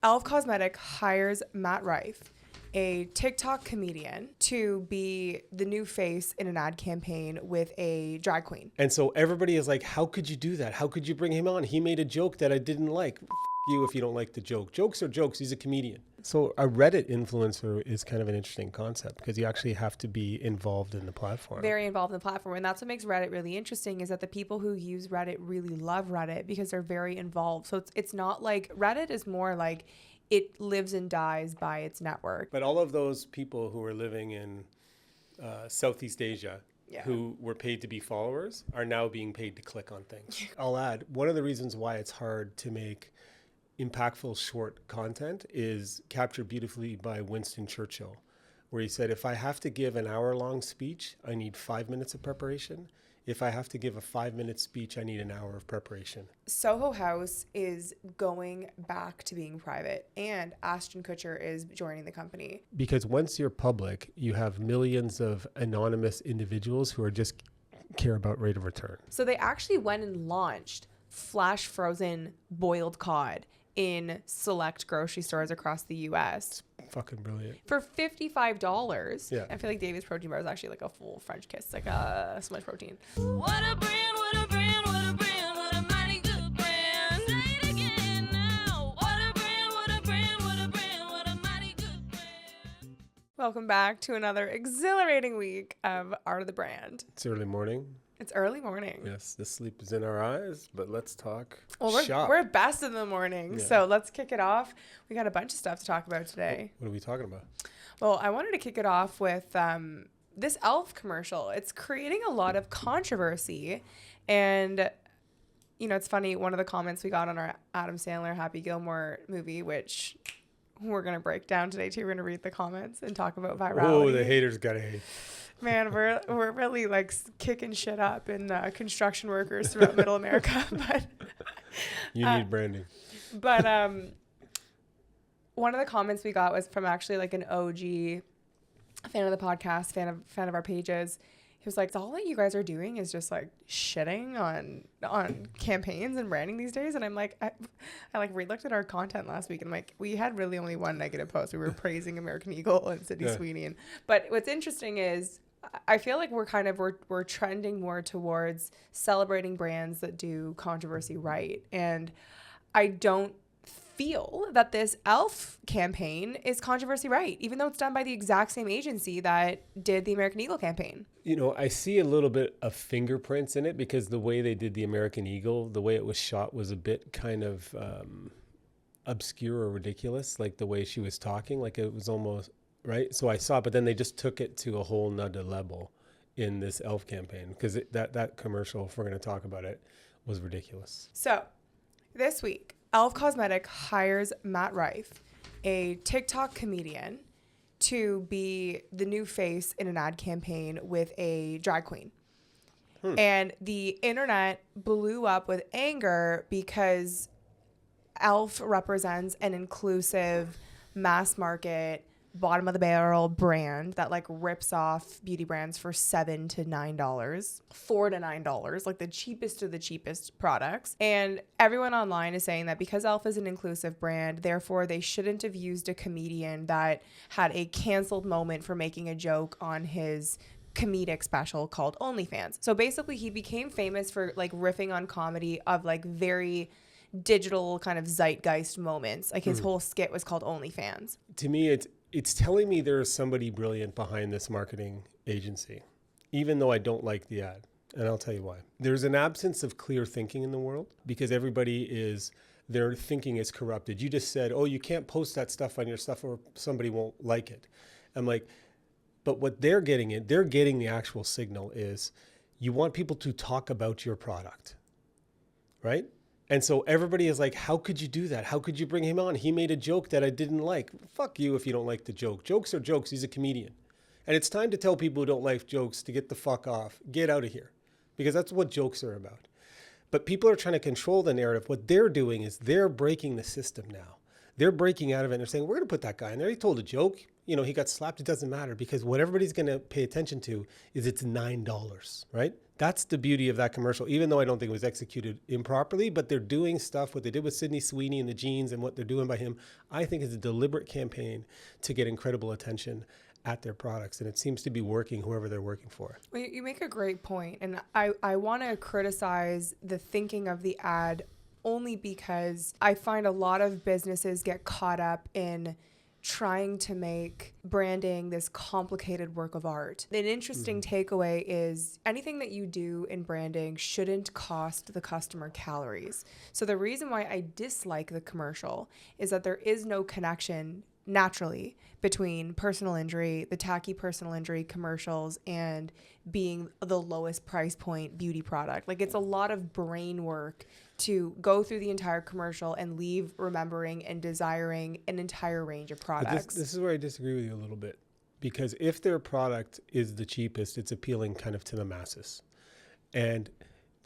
Elf Cosmetic hires Matt Rife, a TikTok comedian, to be the new face in an ad campaign with a drag queen. And so everybody is like, how could you do that? How could you bring him on? He made a joke that I didn't like. You if you don't like the joke. Jokes are jokes. He's a comedian. So a Reddit influencer is kind of an interesting concept because you actually have to be involved in the platform. Very involved in the platform. And that's what makes Reddit really interesting, is that the people who use Reddit really love Reddit because they're very involved. So it's not like Reddit is more like it lives and dies by its network. But all of those people who are living in Southeast Asia who were paid to be followers are now being paid to click on things. I'll add, one of the reasons why it's hard to make impactful short content is captured beautifully by Winston Churchill, where he said, if I have to give an hour-long speech, I need 5 minutes of preparation. If I have to give a 5-minute speech, I need an hour of preparation. Soho House is going back to being private, and Ashton Kutcher is joining the company. Because once you're public, you have millions of anonymous individuals who are just care about rate of return. So they actually went and launched flash frozen boiled cod in select grocery stores across the U.S. Fucking brilliant. For $55. Yeah. I feel like David's protein bar is actually like a full French kiss, like so much protein. What a brand, what a brand, what a brand, what a mighty good brand. Say it again now. What a brand, what a brand, what a brand, what a mighty good brand. Welcome back to another exhilarating week of Art of the Brand. It's early morning. It's early morning. Yes, the sleep is in our eyes, but let's talk Well, shop. we're best in the morning, so let's kick it off. We got a bunch of stuff to talk about today. What are we talking about? Well, I wanted to kick it off with this Elf commercial. It's creating a lot of controversy. And, you know, it's funny, one of the comments we got on our Adam Sandler Happy Gilmore movie, which we're going to break down today, too. We're going to read the comments and talk about virality. Oh, the haters gotta hate. Man, we're really like kicking shit up in construction workers throughout Middle America. But You need branding. But one of the comments we got was from actually like an OG fan of the podcast, fan of our pages. He was like, all that you guys are doing is just like shitting on campaigns and branding these days. And I'm like, I like re-looked at our content last week and I'm like, we had really only one negative post. We were praising American Eagle and Sydney Sweeney. But what's interesting is I feel like we're trending more towards celebrating brands that do controversy right. And I don't feel that this Elf campaign is controversy right, even though it's done by the exact same agency that did the American Eagle campaign. You know, I see a little bit of fingerprints in it because the way they did the American Eagle, the way it was shot was a bit kind of obscure or ridiculous, like the way she was talking, like it was almost, right? So I saw, but then they just took it to a whole nother level in this Elf campaign because that commercial, if we're going to talk about it, was ridiculous. So this week, Elf Cosmetic hires Matt Rife, a TikTok comedian, to be the new face in an ad campaign with a drag queen. And the internet blew up with anger because Elf represents an inclusive, mass market, bottom of the barrel brand that like rips off beauty brands for $7 to $9, $4 to $9, like the cheapest of the cheapest products. And everyone online is saying that because Elf is an inclusive brand, therefore they shouldn't have used a comedian that had a canceled moment for making a joke on his comedic special called OnlyFans. So basically he became famous for like riffing on comedy of like very digital kind of zeitgeist moments. Like his whole skit was called OnlyFans. To me, it's telling me there's somebody brilliant behind this marketing agency, even though I don't like the ad. And I'll tell you why. There's an absence of clear thinking in the world because their thinking is corrupted. You just said, oh, you can't post that stuff on your stuff or somebody won't like it. I'm like, but what they're getting the actual signal is you want people to talk about your product, right? And so everybody is like, how could you do that? How could you bring him on? He made a joke that I didn't like. Fuck you if you don't like the joke. Jokes are jokes. He's a comedian. And it's time to tell people who don't like jokes to get the fuck off. Get out of here. Because that's what jokes are about. But people are trying to control the narrative. What they're doing is they're breaking the system now. They're breaking out of it and they're saying, we're going to put that guy in there. He told a joke. You know, he got slapped. It doesn't matter because what everybody's going to pay attention to is it's $9, right? That's the beauty of that commercial, even though I don't think it was executed improperly, but they're doing stuff, what they did with Sydney Sweeney and the jeans and what they're doing by him, I think is a deliberate campaign to get incredible attention at their products. And it seems to be working, whoever they're working for. Well, you make a great point. And I want to criticize the thinking of the ad only because I find a lot of businesses get caught up in trying to make branding this complicated work of art. An interesting takeaway is anything that you do in branding shouldn't cost the customer calories. So the reason why I dislike the commercial is that there is no connection naturally between personal injury, the tacky personal injury commercials, and being the lowest price point beauty product. Like, it's a lot of brain work to go through the entire commercial and leave remembering and desiring an entire range of products. This is where I disagree with you a little bit, because if their product is the cheapest, it's appealing kind of to the masses. And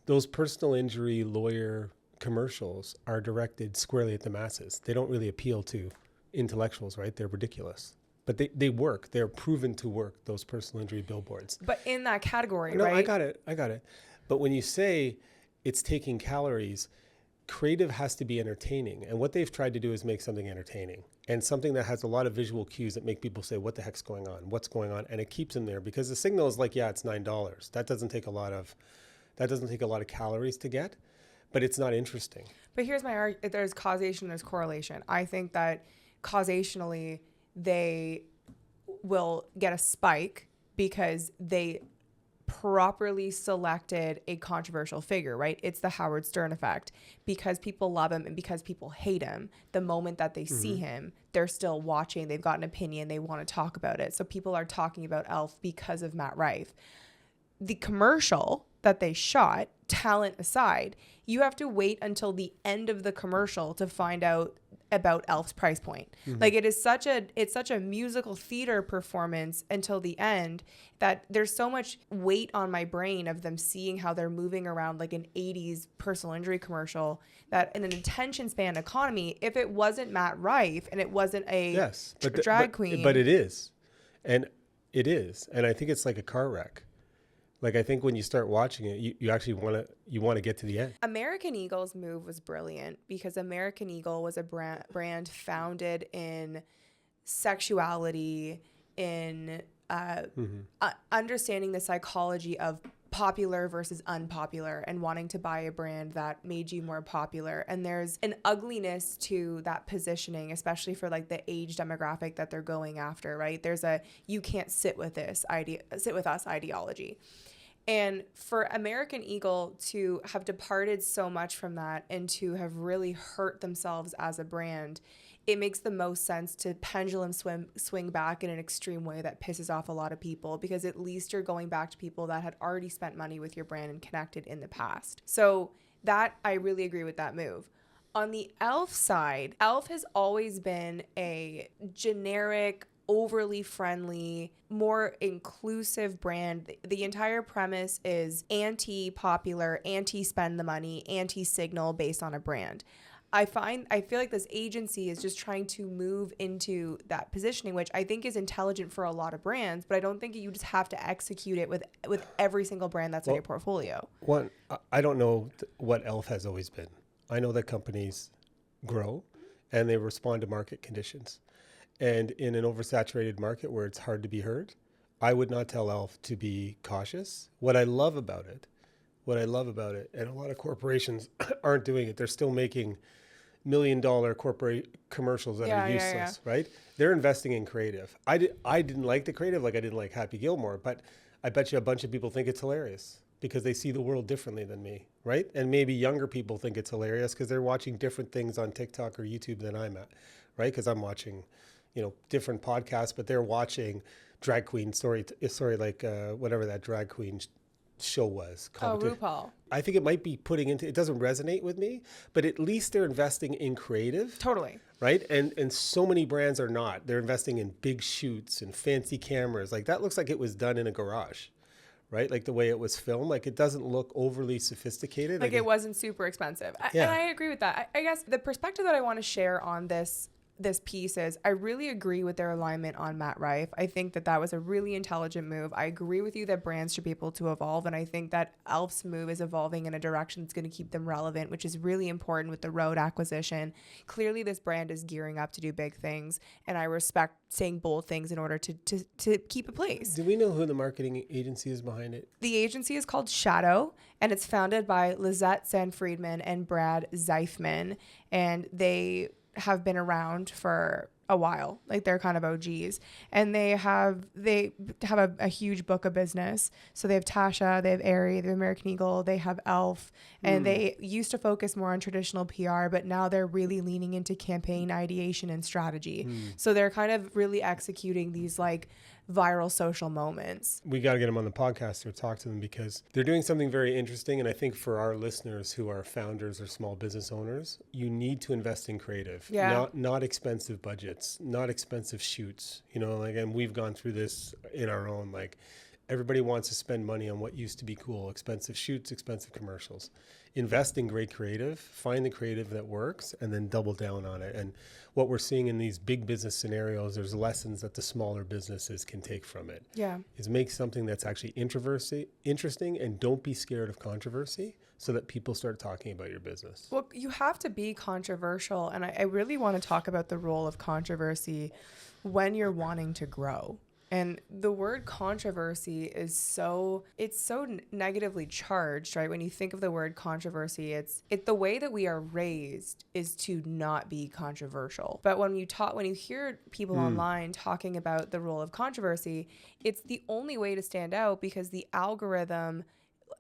those personal injury lawyer commercials are directed squarely at the masses. They don't really appeal to intellectuals, right? They're ridiculous. But they work. They're proven to work, those personal injury billboards. But in that category, No, right? I got it. But when you say it's taking calories, creative has to be entertaining. And what they've tried to do is make something entertaining and something that has a lot of visual cues that make people say, what the heck's going on? What's going on? And it keeps them there because the signal is like, yeah, it's $9. That doesn't take a lot of calories to get, but it's not interesting. But here's my argument. There's causation, there's correlation. I think that causationally, they will get a spike because they properly selected a controversial figure, right? It's the Howard Stern effect. Because people love him and because people hate him, the moment that they see him, they're still watching. They've got an opinion. They want to talk about it. So people are talking about Elf because of Matt Rife. The commercial that they shot, talent aside, you have to wait until the end of the commercial to find out about Elf's price point. Like, it's such a musical theater performance until the end that there's so much weight on my brain of them seeing how they're moving around like an 80s personal injury commercial that in an attention span economy, if it wasn't Matt Rife and it wasn't a drag queen. But it is. And it is. And I think it's like a car wreck. Like, I think when you start watching it, you actually want to get to the end. American Eagle's move was brilliant because American Eagle was a brand founded in sexuality, in understanding the psychology of popular versus unpopular and wanting to buy a brand that made you more popular. And there's an ugliness to that positioning, especially for like the age demographic that they're going after, right? There's a you can't sit with us ideology. And for American Eagle to have departed so much from that and to have really hurt themselves as a brand, it makes the most sense to pendulum swing back in an extreme way that pisses off a lot of people, because at least you're going back to people that had already spent money with your brand and connected in the past. So that, I really agree with that move. On the Elf side, Elf has always been a generic, overly friendly, more inclusive brand. The entire premise is anti-popular, anti-spend the money, anti-signal based on a brand. I feel like this agency is just trying to move into that positioning, which I think is intelligent for a lot of brands, but I don't think you just have to execute it with every single brand that's in your portfolio. One, I don't know what Elf has always been. I know that companies grow and they respond to market conditions. And in an oversaturated market where it's hard to be heard, I would not tell Elf to be cautious. What I love about it, and a lot of corporations aren't doing it, they're still making $1 million corporate commercials that are useless, right? They're investing in creative. I didn't like the creative, like I didn't like Happy Gilmore, but I bet you a bunch of people think it's hilarious because they see the world differently than me, right? And maybe younger people think it's hilarious because they're watching different things on TikTok or YouTube than I'm at, right? Because I'm watching, different podcasts, but they're watching drag queen whatever that drag queen show was. RuPaul. I think it might be it doesn't resonate with me, but at least they're investing in creative. Totally. Right? And so many brands are not. They're investing in big shoots and fancy cameras. Like, that looks like it was done in a garage, right? Like the way it was filmed, like it doesn't look overly sophisticated. Like it wasn't super expensive. And I agree with that. I guess the perspective that I want to share on this this piece is I really agree with their alignment on Matt Rife. I think that was a really intelligent move. I agree with you that brands should be able to evolve. And I think that Elf's move is evolving in a direction that's going to keep them relevant, which is really important with the Rode acquisition. Clearly, this brand is gearing up to do big things. And I respect saying bold things in order to keep a place. Do we know who the marketing agency is behind it? The agency is called Shadow, and it's founded by Lizette Sanfriedman and Brad Zeifman. And they have been around for a while. Like, they're kind of OGs, and they have a huge book of business. So they have Tasha, they have Aerie, they have American Eagle, they have Elf, and they used to focus more on traditional PR, but now they're really leaning into campaign ideation and strategy. So they're kind of really executing these like viral social moments. We got to get them on the podcast or talk to them because they're doing something very interesting. And I think for our listeners who are founders or small business owners, you need to invest in creative, not expensive budgets, not expensive shoots. You know, like, and we've gone through this in our own, like, everybody wants to spend money on what used to be cool, expensive shoots, expensive commercials. Invest in great creative, find the creative that works, and then double down on it. And what we're seeing in these big business scenarios, there's lessons that the smaller businesses can take from it. Yeah. Is make something that's actually interesting, and don't be scared of controversy so that people start talking about your business. Well, you have to be controversial. And I really want to talk about the role of controversy when you're wanting to grow. And the word controversy is so negatively charged, right? When you think of the word controversy, it's the way that we are raised is to not be controversial. But when you hear people online talking about the role of controversy, it's the only way to stand out because the algorithm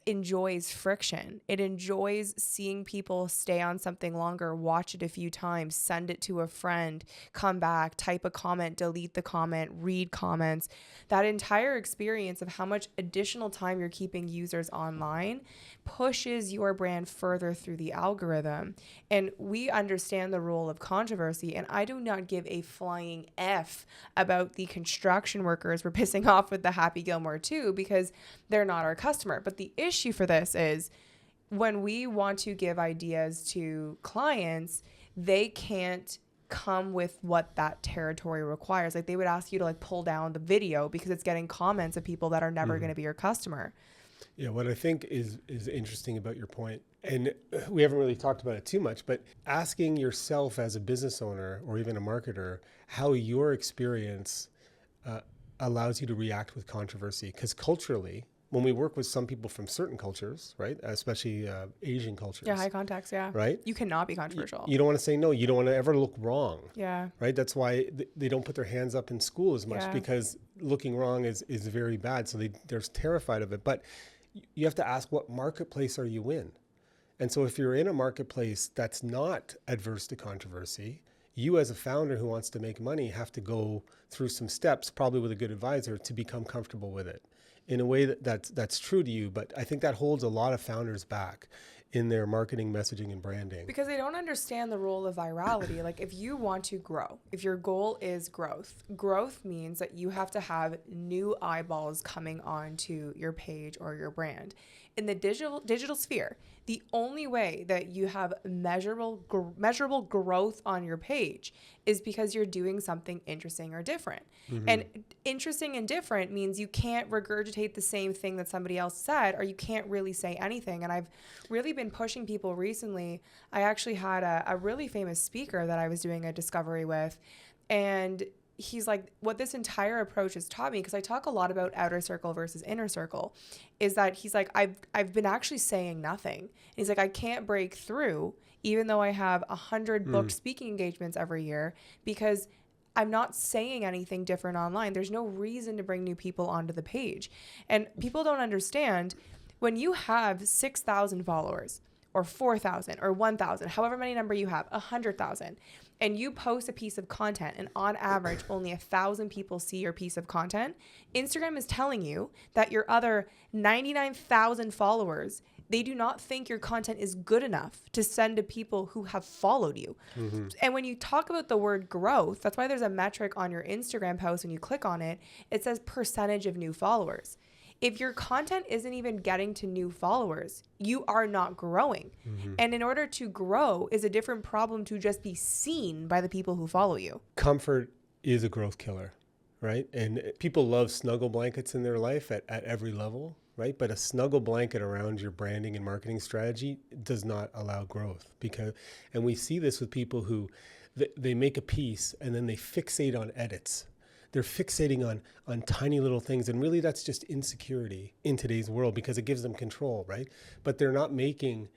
enjoys friction. It enjoys seeing people stay on something longer, watch it a few times, send it to a friend, come back, type a comment, delete the comment, read comments. That entire experience of how much additional time you're keeping users online pushes your brand further through the algorithm. And we understand the role of controversy, and I do not give a flying F about the construction workers we're pissing off with the Happy Gilmore 2 because they're not our customer. But the issue for this is when we want to give ideas to clients, they can't come with what that territory requires. Like, they would ask you to like pull down the video because it's getting comments of people that are never going to be your customer. Yeah, what I think is interesting about your point, and we haven't really talked about it too much, but asking yourself as a business owner or even a marketer how your experience allows you to react with controversy. Because culturally, when we work with some people from certain cultures, right, especially Asian cultures. Yeah, high context, yeah. Right? You cannot be controversial. You don't want to say no. You don't want to ever look wrong. Yeah. Right? That's why they don't put their hands up in school as much because looking wrong is very bad. So they're terrified of it. But you have to ask, what marketplace are you in? And so if you're in a marketplace that's not adverse to controversy, you as a founder who wants to make money have to go through some steps, probably with a good advisor, to become comfortable with it in a way that's true to you. But I think that holds a lot of founders back in their marketing, messaging, and branding. Because they don't understand the role of virality. Like, if you want to grow, if your goal is growth means that you have to have new eyeballs coming onto your page or your brand. In the digital sphere, the only way that you have measurable growth on your page is because you're doing something interesting or different. And interesting and different means you can't regurgitate the same thing that somebody else said, or you can't really say anything. And I've really been pushing people recently. I actually had a really famous speaker that I was doing a discovery with, and he's like, what this entire approach has taught me, because I talk a lot about outer circle versus inner circle, is that he's like, I've been actually saying nothing. And he's like, I can't break through, even though I have 100 booked speaking engagements every year, because I'm not saying anything different online. There's no reason to bring new people onto the page. And people don't understand, when you have 6,000 followers, or 4,000 or 1,000, however many number you have, 100,000, and you post a piece of content and on average only 1,000 people see your piece of content, Instagram is telling you that your other 99,000 followers, they do not think your content is good enough to send to people who have followed you. And when you talk about the word growth, that's why there's a metric on your Instagram post when you click on it, it says percentage of new followers. if your content isn't even getting to new followers, you are not growing. And in order to grow is a different problem to just be seen by the people who follow you. Comfort is a growth killer, right? And people love snuggle blankets in their life at every level, right? But a snuggle blanket around your branding and marketing strategy does not allow growth, and we see this with people who they make a piece and then they fixate on edits. They're fixating on tiny little things, and really that's just insecurity in today's world because it gives them control, right? But they're not making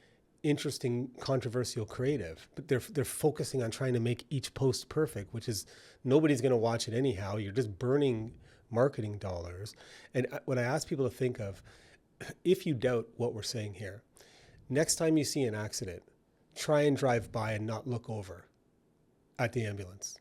interesting, controversial creative, but they're focusing on trying to make each post perfect, which is nobody's going to watch it anyhow. You're just burning marketing dollars. And what I ask people to think of, if you doubt what we're saying here, next time you see an accident, try and drive by and not look over at the ambulance.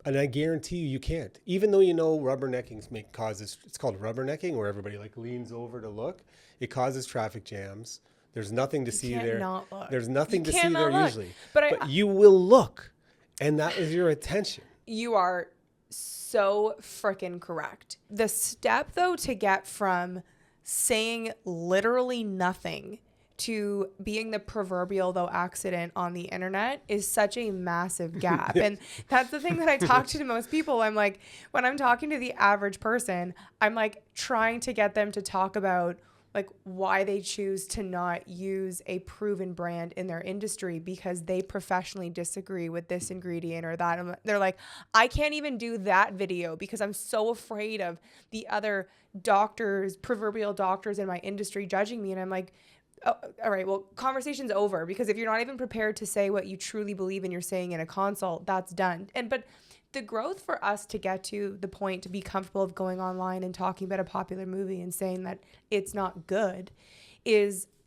And I guarantee you can't. Even though you know rubbernecking causes, it's called rubbernecking, where everybody like leans over to look. It causes traffic jams. There's nothing to see there. There's nothing to see there usually. But you will look, and that is your attention. You are so freaking correct. The step, though, to get from saying literally nothing to being the proverbial though accident on the internet is such a massive gap. And that's the thing that I talk to most people. I'm like, when I'm talking to the average person, I'm like trying to get them to talk about like why they choose to not use a proven brand in their industry because they professionally disagree with this ingredient or that. And they're like, I can't even do that video because I'm so afraid of the other doctors, proverbial doctors in my industry judging me. And I'm like, oh, all right, well, conversation's over, because if you're not even prepared to say what you truly believe in, you're saying in a consult, that's done. But the growth for us to get to the point to be comfortable of going online and talking about a popular movie and saying that it's not good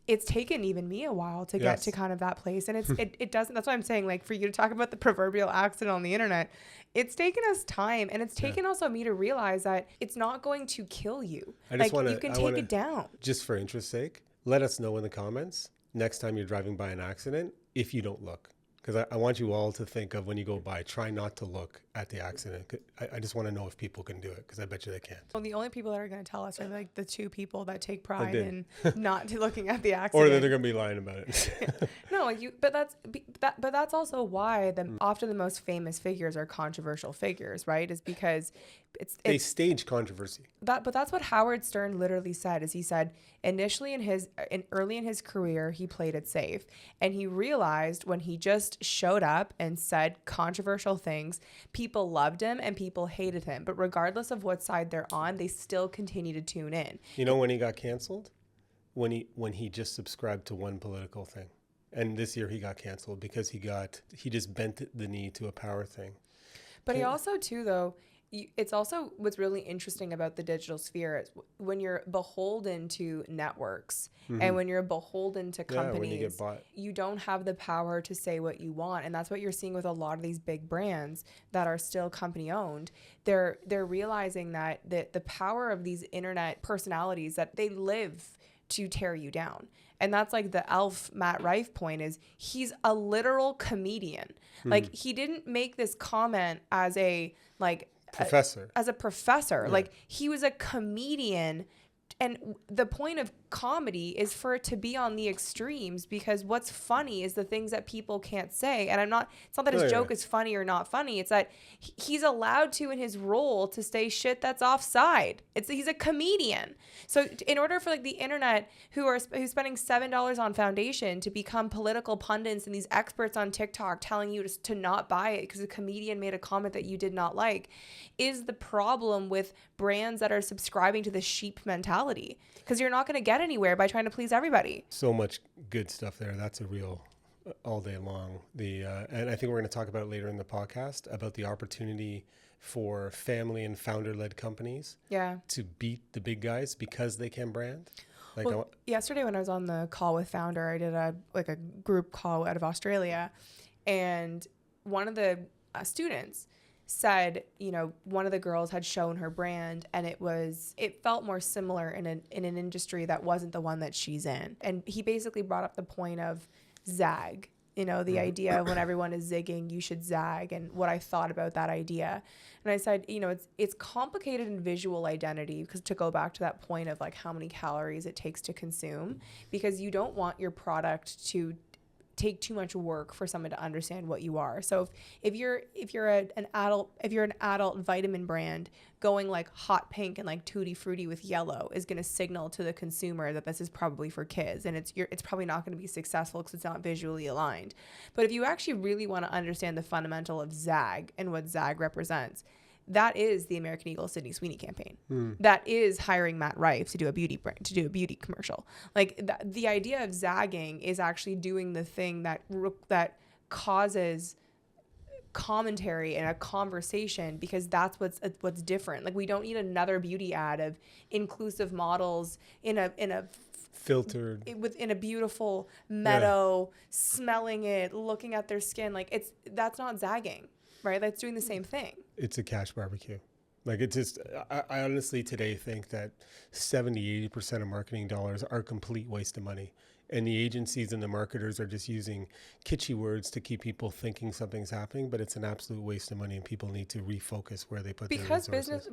it's taken even me a while to get to kind of that place. And it doesn't, that's why I'm saying, like, for you to talk about the proverbial accident on the internet, it's taken us time, and it's taken also me to realize that it's not going to kill you. You can take it down. Just for interest's sake, let us know in the comments next time you're driving by an accident if you don't look. Because I want you all to think of when you go by, try not to look at the accident. I just want to know if people can do it, because I bet you they can't. Well, the only people that are going to tell us are like the two people that take pride in not looking at the accident. Or that they're going to be lying about it. No, like but that's also why often the most famous figures are controversial figures, right? Is because they stage controversy. But that's what Howard Stern literally said. Is he said initially early in his career he played it safe, and he realized when he just showed up and said controversial things, people loved him and people hated him. But regardless of what side they're on, they still continue to tune in. You know when he got canceled? When he just subscribed to one political thing. And this year he got canceled because he just bent the knee to a power thing. But he also too, though, it's also what's really interesting about the digital sphere is when you're beholden to networks and when you're beholden to companies, when you get bought, you don't have the power to say what you want. And that's what you're seeing with a lot of these big brands that are still company owned. They're realizing that the power of these internet personalities, that they live to tear you down. And that's like the Elf Matt Rife point, is he's a literal comedian. Like, he didn't make this comment as a professor. Like, he was a comedian. And the point of comedy is for it to be on the extremes, because what's funny is the things that people can't say. And it's not that his joke is funny or not funny. It's that he's allowed to, in his role, to say shit that's offside. He's a comedian. So in order for like the internet who's spending $7 on foundation to become political pundits and these experts on TikTok telling you to not buy it because a comedian made a comment that you did not like, is the problem with brands that are subscribing to the sheep mentality. Because you're not going to get anywhere by trying to please everybody. So much good stuff there. That's a real all day long. And I think we're going to talk about it later in the podcast about the opportunity for family and founder-led companies to beat the big guys because they can brand. Yesterday when I was on the call with Founder, I did a group call out of Australia, and one of the students said, one of the girls had shown her brand, and it felt more similar in an industry that wasn't the one that she's in. And he basically brought up the point of Zag You know, the idea of when everyone is zigging, you should zag, and what I thought about that idea. And I said, you know, it's complicated in visual identity, because to go back to that point of like how many calories it takes to consume, because you don't want your product to take too much work for someone to understand what you are. So if you're an adult vitamin brand, going like hot pink and like tutti frutti with yellow is going to signal to the consumer that this is probably for kids, and it's probably not going to be successful because it's not visually aligned. But if you actually really want to understand the fundamental of zag and what zag represents, that is the American Eagle Sydney Sweeney campaign. That is hiring Matt Rife to do a beauty beauty commercial. Like the idea of zagging is actually doing the thing that causes commentary and a conversation, because that's what's different. Like we don't need another beauty ad of inclusive models in a filtered within a beautiful meadow, smelling it, looking at their skin. Like that's not zagging. Right? That's doing the same thing. It's a cash barbecue. Like it's just, I honestly today think that 70-80% of marketing dollars are complete waste of money. And the agencies and the marketers are just using kitschy words to keep people thinking something's happening, but it's an absolute waste of money, and people need to refocus where they put their resources.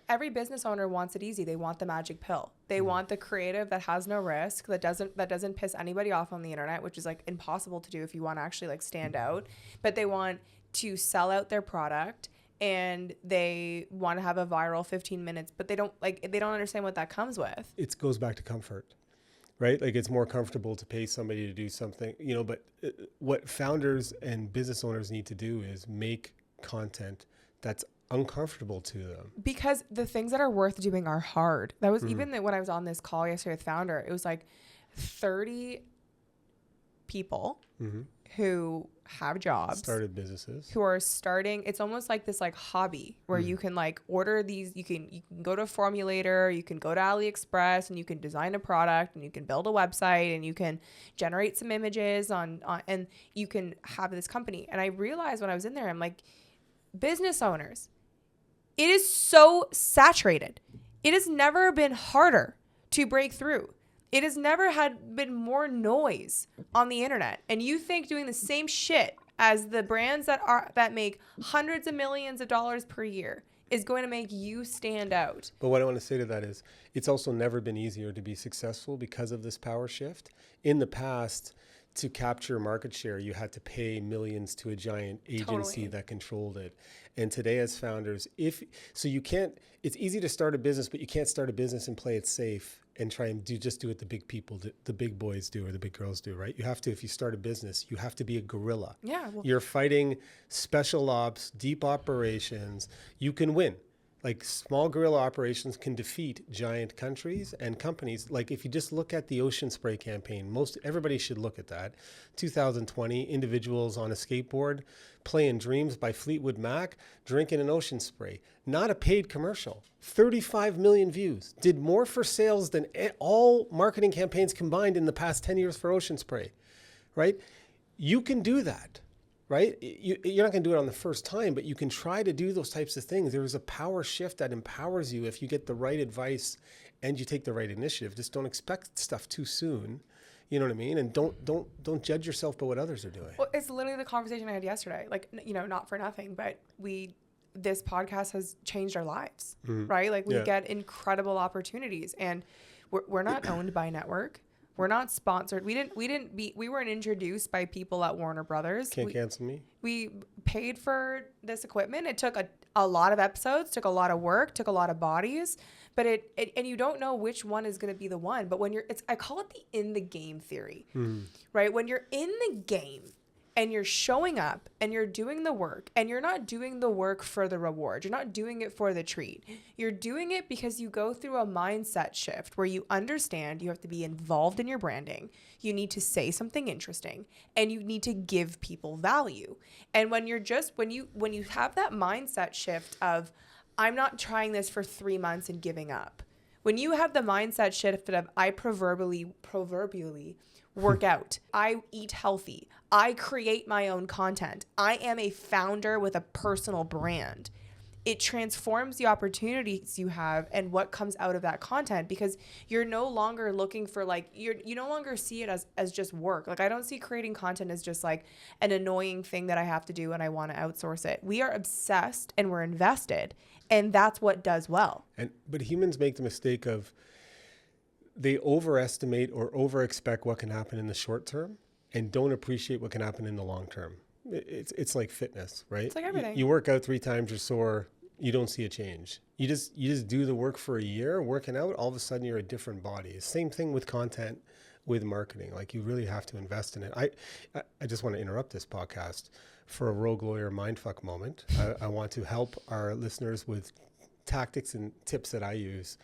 Every business owner wants it easy. They want the magic pill. They want the creative that has no risk, that doesn't piss anybody off on the internet, which is like impossible to do if you want to actually like stand out. But they want to sell out their product, and they want to have a viral 15 minutes, but they don't understand what that comes with. It goes back to comfort, right? Like it's more comfortable to pay somebody to do something, you know, but what founders and business owners need to do is make content that's uncomfortable to them. Because the things that are worth doing are hard. That was even when I was on this call yesterday with Founder, it was like 30 people who have jobs, started businesses, who are starting. It's almost like this like hobby where you can like order these, you can go to a formulator, you can go to AliExpress, and you can design a product, and you can build a website, and you can generate some images on and you can have this company. And I realized when I was in there, I'm like, business owners, it is so saturated. It has never been harder to break through. It has never been more noise on the internet. And you think doing the same shit as the brands that make hundreds of millions of dollars per year is going to make you stand out. But what I want to say to that is it's also never been easier to be successful because of this power shift. In the past, to capture market share, you had to pay millions to a giant agency that controlled it. And today as founders, it's easy to start a business, but you can't start a business and play it safe and try and do what the big people, the big boys do, or the big girls do, right? You have to, if you start a business, you have to be a guerrilla. Yeah. Well, you're fighting special ops, deep operations. You can win. Like small guerrilla operations can defeat giant countries and companies. Like if you just look at the ocean spray campaign, everybody should look at that. 2020, individuals on a skateboard playing Dreams by Fleetwood Mac, drinking an ocean spray. Not a paid commercial. 35 million views. Did more for sales than all marketing campaigns combined in the past 10 years for ocean spray, right? You can do that. Right? You're not going to do it on the first time, but you can try to do those types of things. There is a power shift that empowers you if you get the right advice and you take the right initiative. Just don't expect stuff too soon. You know what I mean? And don't judge yourself by what others are doing. Well, it's literally the conversation I had yesterday. Like, you know, not for nothing, but this podcast has changed our lives, right? Like we get incredible opportunities, and we're not owned by a network. We're not sponsored. We weren't introduced by people at Warner Brothers. Can't cancel me. We paid for this equipment. It took a lot of episodes, took a lot of work, took a lot of bodies, but and you don't know which one is going to be the one. But when I call it the in the game theory, right? When you're in the game and you're showing up and you're doing the work, and you're not doing the work for the reward. You're not doing it for the treat. You're doing it because you go through a mindset shift where you understand you have to be involved in your branding. You need to say something interesting, and you need to give people value. And when you have that mindset shift of, I'm not trying this for 3 months and giving up. When you have the mindset shift of, I proverbially work out, I eat healthy, I create my own content, I am a founder with a personal brand, it transforms the opportunities you have and what comes out of that content, because you're no longer looking for like, you no longer see it as just work. Like, I don't see creating content as just like an annoying thing that I have to do and I want to outsource it. We are obsessed and we're invested, and that's what does well. But humans make the mistake of, they overestimate or overexpect what can happen in the short term and don't appreciate what can happen in the long term. It's like fitness, right? It's like everything. You work out 3 times, you're sore, you don't see a change. You just do the work for a year, working out, all of a sudden you're a different body. Same thing with content, with marketing. Like, you really have to invest in it. I just want to interrupt this podcast for a rogue lawyer mindfuck moment. I want to help our listeners with tactics and tips that I use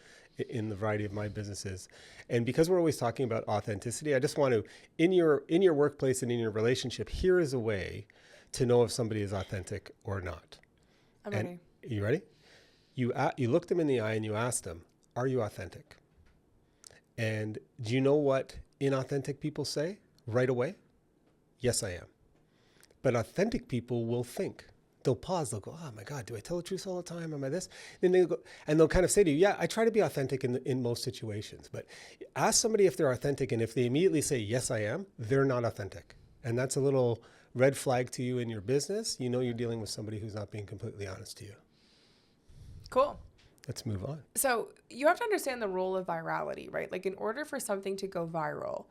in the variety of my businesses. And because we're always talking about authenticity, I just want to, in your workplace and in your relationship, here is a way to know if somebody is authentic or not. I'm ready. You ready? You look them in the eye and you ask them, are you authentic? And do you know what inauthentic people say right away? Yes, I am. But authentic people will think. They'll pause. They'll go, oh my God, do I tell the truth all the time? Am I this? Then they'll go, and they'll kind of say to you, yeah, I try to be authentic in most situations. But ask somebody if they're authentic, and if they immediately say, yes, I am, they're not authentic. And that's a little red flag to you in your business. You know you're dealing with somebody who's not being completely honest to you. Cool. Let's move on. So you have to understand the role of virality, right? Like, in order for something to go viral,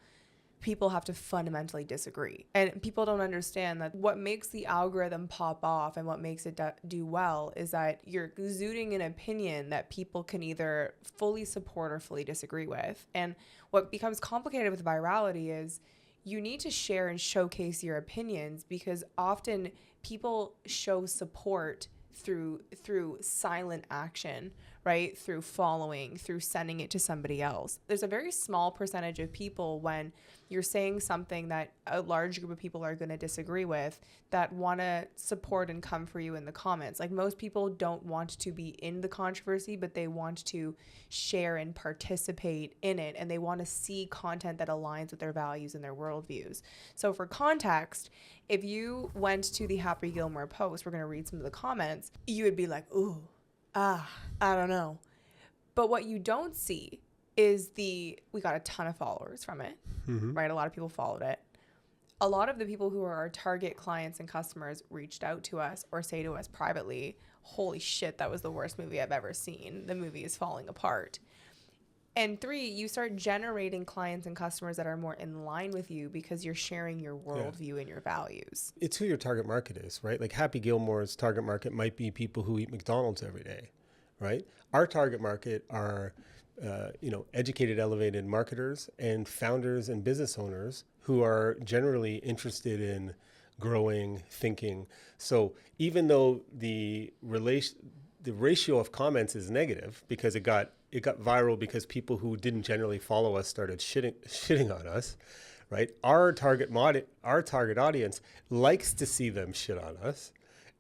people have to fundamentally disagree. And people don't understand that what makes the algorithm pop off and what makes it do well is that you're exuding an opinion that people can either fully support or fully disagree with. And what becomes complicated with virality is you need to share and showcase your opinions, because often people show support through silent action, right? Through following, through sending it to somebody else. There's a very small percentage of people, when you're saying something that a large group of people are going to disagree with, that want to support and come for you in the comments. Like, most people don't want to be in the controversy, but they want to share and participate in it, and they want to see content that aligns with their values and their worldviews. So for context, if you went to the Happy Gilmore post, we're going to read some of the comments, you would be like, ooh, I don't know. But what you don't see is we got a ton of followers from it, right? A lot of people followed it. A lot of the people who are our target clients and customers reached out to us or say to us privately, holy shit, that was the worst movie I've ever seen. The movie is falling apart. And 3, you start generating clients and customers that are more in line with you because you're sharing your worldview and your values. It's who your target market is, right? Like, Happy Gilmore's target market might be people who eat McDonald's every day, right? Our target market are, educated, elevated marketers and founders and business owners who are generally interested in growing, thinking. So even though the ratio of comments is negative because it got viral because people who didn't generally follow us started shitting on us, right? Our target audience likes to see them shit on us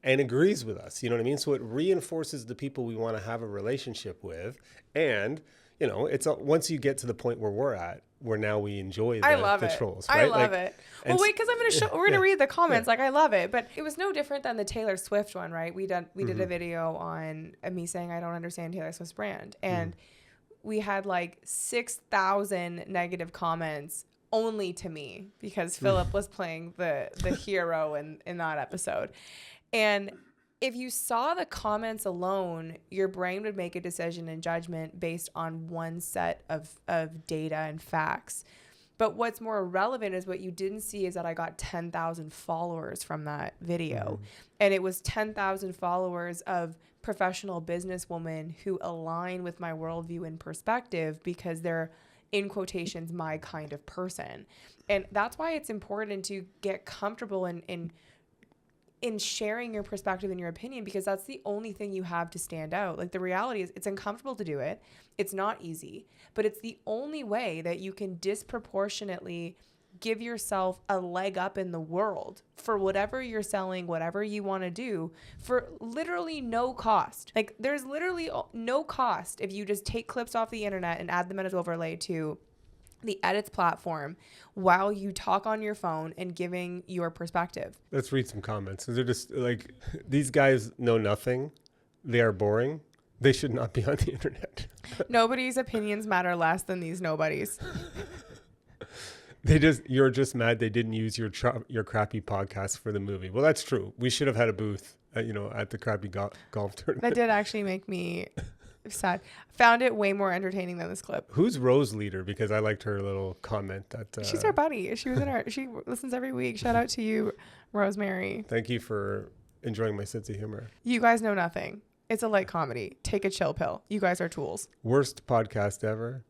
and agrees with us. You know what I mean? So it reinforces the people we want to have a relationship with. And, it's once you get to the point where we're at, where now we enjoy the trolls. Right? I love it. Well, wait, because we're going to read the comments. Like, I love it. But it was no different than the Taylor Swift one, right? We did a video on me saying I don't understand Taylor Swift's brand. And we had like 6,000 negative comments only to me because Philip was playing the hero in that episode. And if you saw the comments alone, your brain would make a decision and judgment based on one set of data and facts. But what's more relevant is what you didn't see is that I got 10,000 followers from that video. And it was 10,000 followers of professional businesswomen who align with my worldview and perspective because they're, in quotations, my kind of person. And that's why it's important to get comfortable in sharing your perspective and your opinion, because that's the only thing you have to stand out. Like, the reality is it's uncomfortable to do it. It's not easy, but it's the only way that you can disproportionately give yourself a leg up in the world for whatever you're selling, whatever you want to do, for literally no cost. Like, there's literally no cost if you just take clips off the internet and add them as overlay to the edits platform while you talk on your phone and giving your perspective. Let's read some comments. They're just like, these guys know nothing they are boring, they should not be on the internet. Nobody's opinions matter less than these nobodies. You're just mad they didn't use your crappy podcast for the movie. Well, that's true. We should have had a booth, at the crappy golf tournament. That did actually make me sad. Found it way more entertaining than this clip. Who's Rose Leader? Because I liked her little comment that She's our buddy. She listens every week. Shout out to you, Rosemary. Thank you for enjoying my sense of humor. You guys know nothing. It's a light comedy. Take a chill pill. You guys are tools. Worst podcast ever.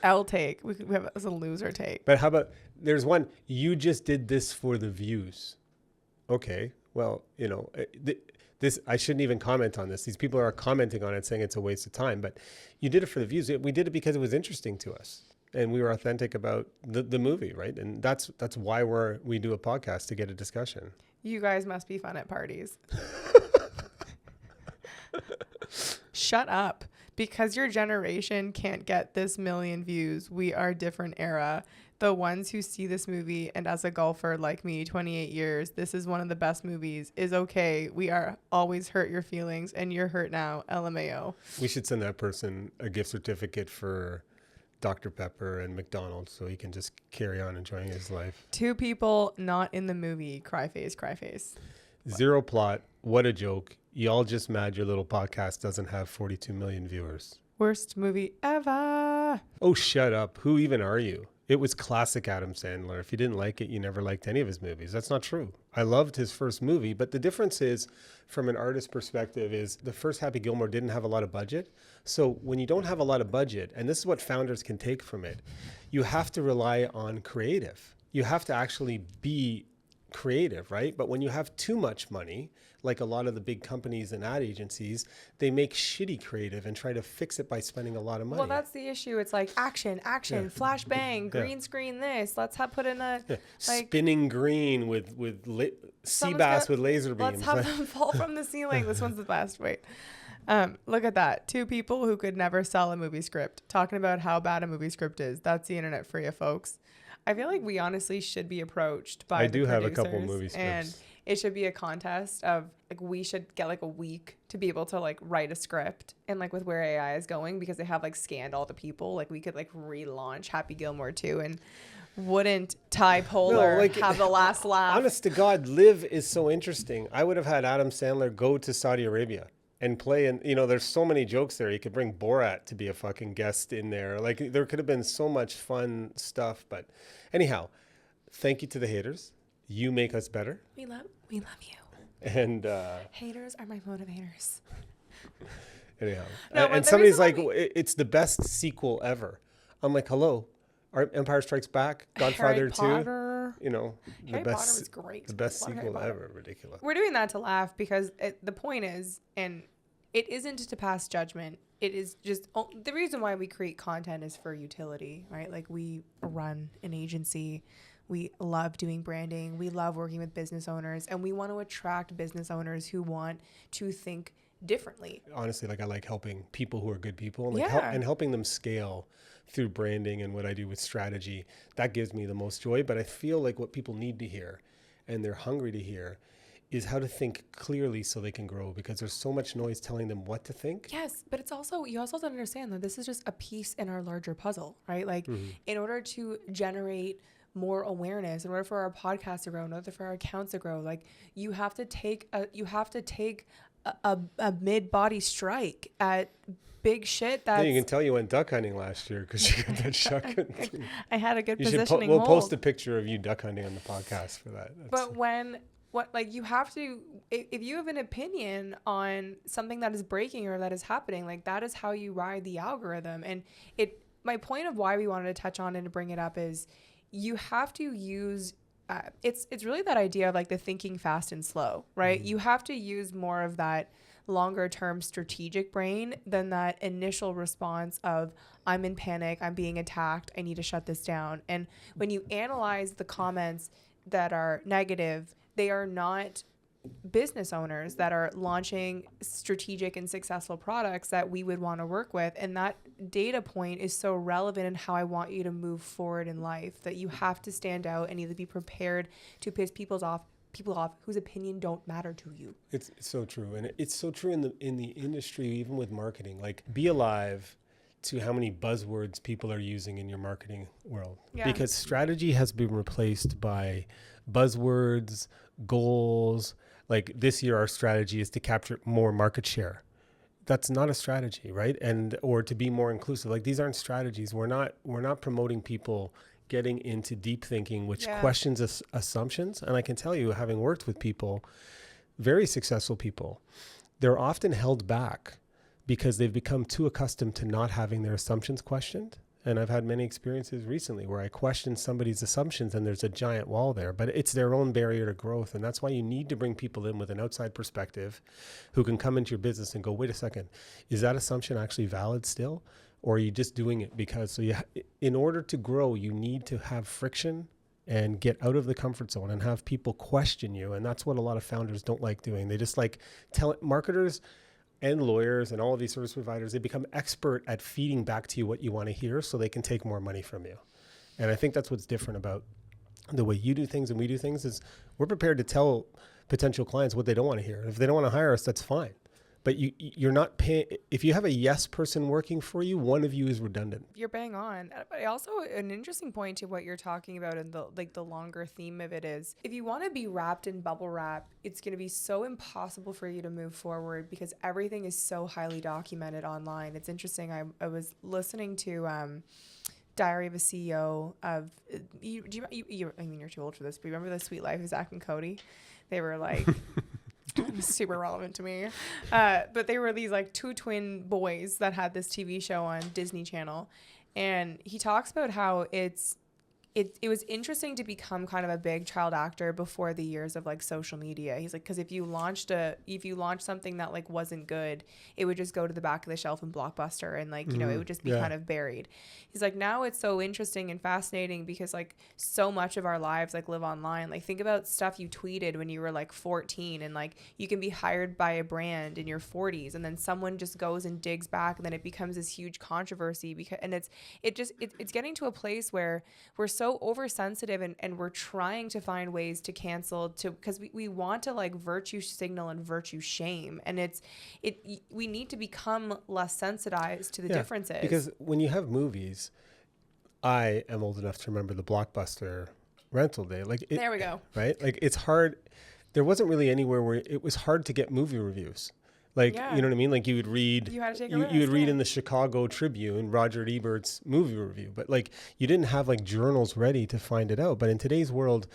L take. We have as a loser take. But how about, there's one, you just did this for the views. Okay, well, this, I shouldn't even comment on this. These people are commenting on it saying it's a waste of time, but you did it for the views. We did it because it was interesting to us. And we were authentic about the movie, right? And that's why we do a podcast, to get a discussion. You guys must be fun at parties. Shut up. Because your generation can't get this million views. We are a different era. The ones who see this movie, and as a golfer like me, 28 years, this is one of the best movies, is okay. We are always hurt your feelings, and you're hurt now. LMAO. We should send that person a gift certificate for Dr. Pepper and McDonald's so he can just carry on enjoying his life. 2 people not in the movie. Cry face, cry face. Zero plot. What a joke. Y'all just mad your little podcast doesn't have 42 million viewers. Worst movie ever. Oh, shut up. Who even are you? It was classic Adam Sandler. If you didn't like it, you never liked any of his movies. That's not true. I loved his first movie, but the difference is, from an artist perspective, is the first Happy Gilmore didn't have a lot of budget. So when you don't have a lot of budget, and this is what founders can take from it, you have to rely on creative. You have to actually be creative, right? But when you have too much money, like a lot of the big companies and ad agencies, they make shitty creative and try to fix it by spending a lot of money. Well, that's the issue. It's like action, flash bang, green screen this. Let's put in a like spinning green with sea bass with laser beams. Let's have them fall from the ceiling. This one's the best. Wait. Look at that. 2 people who could never sell a movie script talking about how bad a movie script is. That's the internet for you, folks. I feel like we honestly should be approached by the have a couple producers, movie scripts. and it should be a contest of like, we should get like a week to be able to like write a script, and like with where AI is going, because they have like scanned all the people, like we could like relaunch Happy Gilmore 2, and wouldn't Ty Poehler have the last laugh? Honest to God, Live is so interesting. I would have had Adam Sandler go to Saudi Arabia and play, and there's so many jokes there. You could bring Borat to be a fucking guest in there. Like, there could have been so much fun stuff. But anyhow, thank you to the haters. You make us better. We love you. And Haters are my motivators. Anyhow, No, and somebody's like, it's the best sequel ever. I'm like, hello, Empire Strikes Back, Godfather 2. Harry the Potter was great. The best Love Harry sequel Potter. ever. Ridiculous. We're doing that to laugh because the point is, and it isn't to pass judgment. It is just the reason why we create content is for utility, right? Like, we run an agency. We love doing branding. We love working with business owners, and we want to attract business owners who want to think differently. Honestly, like, I like helping people who are good people, and and helping them scale through branding and what I do with strategy. That gives me the most joy. But I feel like what people need to hear, and they're hungry to hear, is how to think clearly so they can grow, because there's so much noise telling them what to think. Yes, but you also have to understand that this is just a piece in our larger puzzle, right? Like, in order to generate more awareness, in order for our podcast to grow, in order for our accounts to grow, like, you have to take a mid-body strike at big shit. That's, you can tell you went duck hunting last year because you got that shotgun thing. I had a good You positioning we'll hold. post a picture of you duck hunting on the podcast for that. But you have to, if you have an opinion on something that is breaking or that is happening, like, that is how you ride the algorithm. And my point of why we wanted to touch on and to bring it up is, you have to use, it's really that idea of like the thinking fast and slow, right? You have to use more of that longer term strategic brain than that initial response of, I'm in panic, I'm being attacked, I need to shut this down. And when you analyze the comments that are negative, they are not business owners that are launching strategic and successful products that we would want to work with. And that data point is so relevant in how I want you to move forward in life, that you have to stand out and either be prepared to piss people off people off whose opinion don't matter to you. It's so true. And it's so true in the industry, even with marketing. Like, be alive to how many buzzwords people are using in your marketing world. Yeah. Because strategy has been replaced by buzzwords, goals. Like, this year, our strategy is to capture more market share. That's not a strategy, right? And or to be more inclusive. Like, these aren't strategies. We're not promoting people getting into deep thinking, which questions assumptions. And I can tell you, having worked with people, very successful people, they're often held back because they've become too accustomed to not having their assumptions questioned. And I've had many experiences recently where I question somebody's assumptions and there's a giant wall there, but it's their own barrier to growth. And that's why you need to bring people in with an outside perspective who can come into your business and go, wait a second, is that assumption actually valid still? Or are you just doing it because, in order to grow, you need to have friction and get out of the comfort zone and have people question you. And that's what a lot of founders don't like doing. They just like marketers and lawyers and all of these service providers, they become expert at feeding back to you what you want to hear so they can take more money from you. And I think that's what's different about the way you do things and we do things is we're prepared to tell potential clients what they don't want to hear. If they don't want to hire us, that's fine. But you're not paying. If you have a yes person working for you, one of you is redundant. You're bang on. But also an interesting point to what you're talking about and the longer theme of it is if you want to be wrapped in bubble wrap, it's going to be so impossible for you to move forward because everything is so highly documented online. It's interesting. I was listening to Diary of a CEO of I mean, you're too old for this, but you remember The Sweet Life of Zach and Cody? They were like super relevant to me. But they were these like two twin boys that had this TV show on Disney Channel. And he talks about how it was interesting to become kind of a big child actor before the years of like social media. He's like, because if you launched something that like wasn't good, it would just go to the back of the shelf in Blockbuster and like, you know, it would just be kind of buried. He's like, now it's so interesting and fascinating because like so much of our lives like live online. Like think about stuff you tweeted when you were like 14 and like you can be hired by a brand in your 40s and then someone just goes and digs back and then it becomes this huge controversy and it's getting to a place where we're so oversensitive and we're trying to find ways to cancel because we want to like virtue signal and virtue shame and we need to become less sensitized to the differences. Because when you have movies, I am old enough to remember the Blockbuster rental day. There we go. Right? Like it's hard. There wasn't really anywhere where it was hard to get movie reviews. You know what I mean? Like you would read, you would read in the Chicago Tribune, Roger Ebert's movie review, but like you didn't have like journals ready to find it out. But in today's world,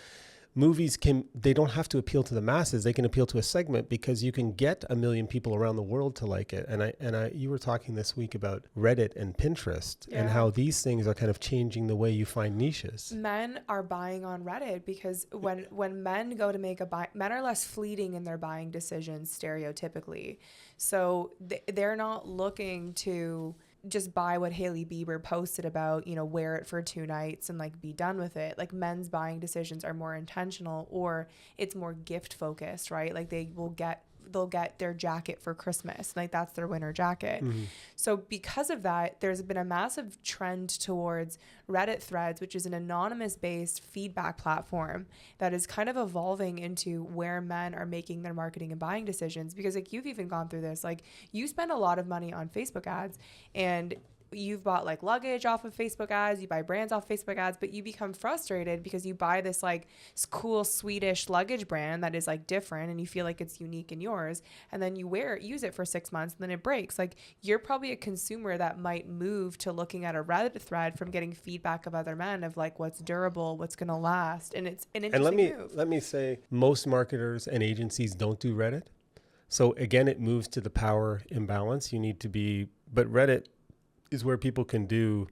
movies they don't have to appeal to the masses. They can appeal to a segment because you can get 1 million people around the world to like it. And you were talking this week about Reddit and Pinterest and how these things are kind of changing the way you find niches. Men are buying on Reddit because when men go to make men are less fleeting in their buying decisions stereotypically. So they're not looking to just buy what Hailey Bieber posted about, you know, wear it for 2 nights and like be done with it. Like men's buying decisions are more intentional or it's more gift focused, right? Like they'll get their jacket for Christmas. Like that's their winter jacket. Mm-hmm. So because of that, there's been a massive trend towards Reddit threads, which is an anonymous based feedback platform that is kind of evolving into where men are making their marketing and buying decisions. Because like you've even gone through this, like you spend a lot of money on Facebook ads and you've bought like luggage off of Facebook ads, you buy brands off Facebook ads, but you become frustrated because you buy this like cool Swedish luggage brand that is like different and you feel like it's unique and yours. And then you use it for 6 months and then it breaks. Like you're probably a consumer that might move to looking at a Reddit thread from getting feedback of other men of like what's durable, what's going to last. And it's an interesting move. Let me say most marketers and agencies don't do Reddit. So again, it moves to the power imbalance. But Reddit is where people can do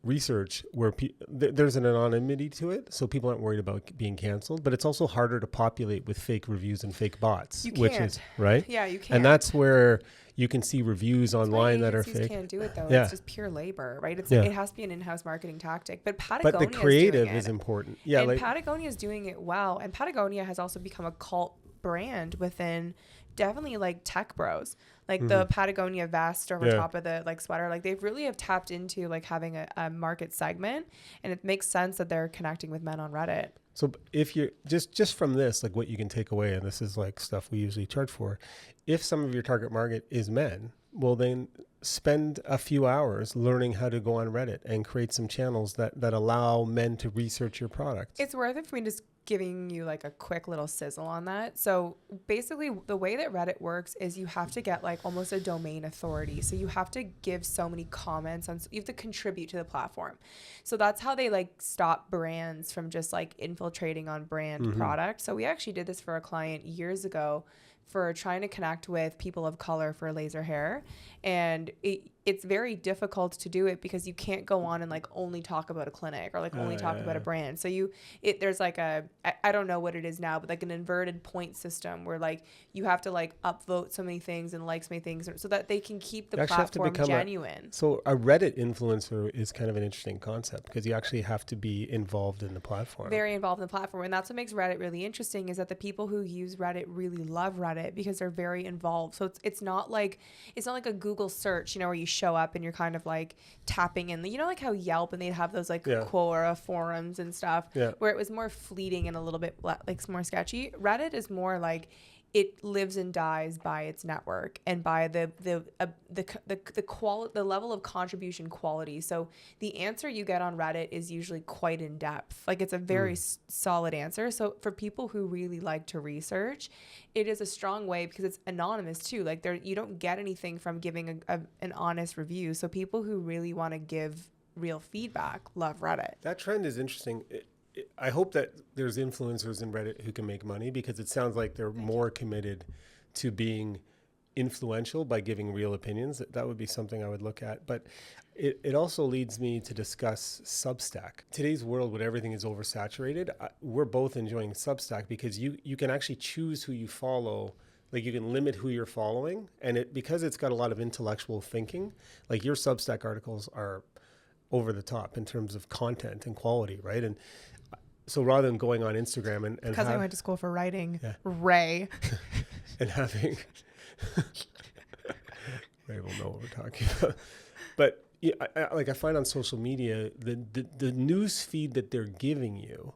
research where there's an anonymity to it, so people aren't worried about being canceled. But it's also harder to populate with fake reviews and fake bots, which is right. Yeah, you can't. And that's where you can see reviews online that are fake. Can't do it though. Yeah. It's just pure labor, right? It has to be an in-house marketing tactic. But Patagonia, the creative is important. Yeah, and Patagonia is doing it well. And Patagonia has also become a cult brand within definitely like tech bros. Like the Patagonia vest over top of the like sweater, like they really have tapped into like having a market segment, and it makes sense that they're connecting with men on Reddit. So if you're just from this, like what you can take away, and this is like stuff we usually charge for, if some of your target market is men, well then spend a few hours learning how to go on Reddit and create some channels that allow men to research your product. It's worth it for me just giving you like a quick little sizzle on that. So basically the way that Reddit works is you have to get like almost a domain authority. So you have to give so many comments on, you have to contribute to the platform. So that's how they like stop brands from just like infiltrating on brand product. So we actually did this for a client years ago for trying to connect with people of color for laser hair. And it's very difficult to do it because you can't go on and like only talk about a clinic or like only talk about a brand. So there's like I don't know what it is now, but like an inverted point system where like you have to like upvote so many things and like so many things so that they can keep the platform genuine. So a Reddit influencer is kind of an interesting concept because you actually have to be involved in the platform. Very involved in the platform. And that's what makes Reddit really interesting is that the people who use Reddit really love Reddit because they're very involved. So it's not like a Google search, where you show up and you're kind of like tapping in, like how Yelp and they'd have those like Quora forums and stuff where it was more fleeting and a little bit like more sketchy. Reddit is more like it lives and dies by its network and by the level of contribution quality. So the answer you get on Reddit is usually quite in depth. Like it's a very solid answer. So for people who really like to research, it is a strong way because it's anonymous too. Like you don't get anything from giving an honest review. So people who really want to give real feedback love Reddit. That trend is interesting. I hope that there's influencers in Reddit who can make money because it sounds like they're more committed to being influential by giving real opinions. That would be something I would look at. But it also leads me to discuss Substack. Today's world, when everything is oversaturated, we're both enjoying Substack because you can actually choose who you follow. Like you can limit who you're following. And because it's got a lot of intellectual thinking, like your Substack articles are over the top in terms of content and quality, right? And so rather than going on Instagram and because I went to school for writing, Ray, and having Ray will know what we're talking about. But I find on social media the news feed that they're giving you,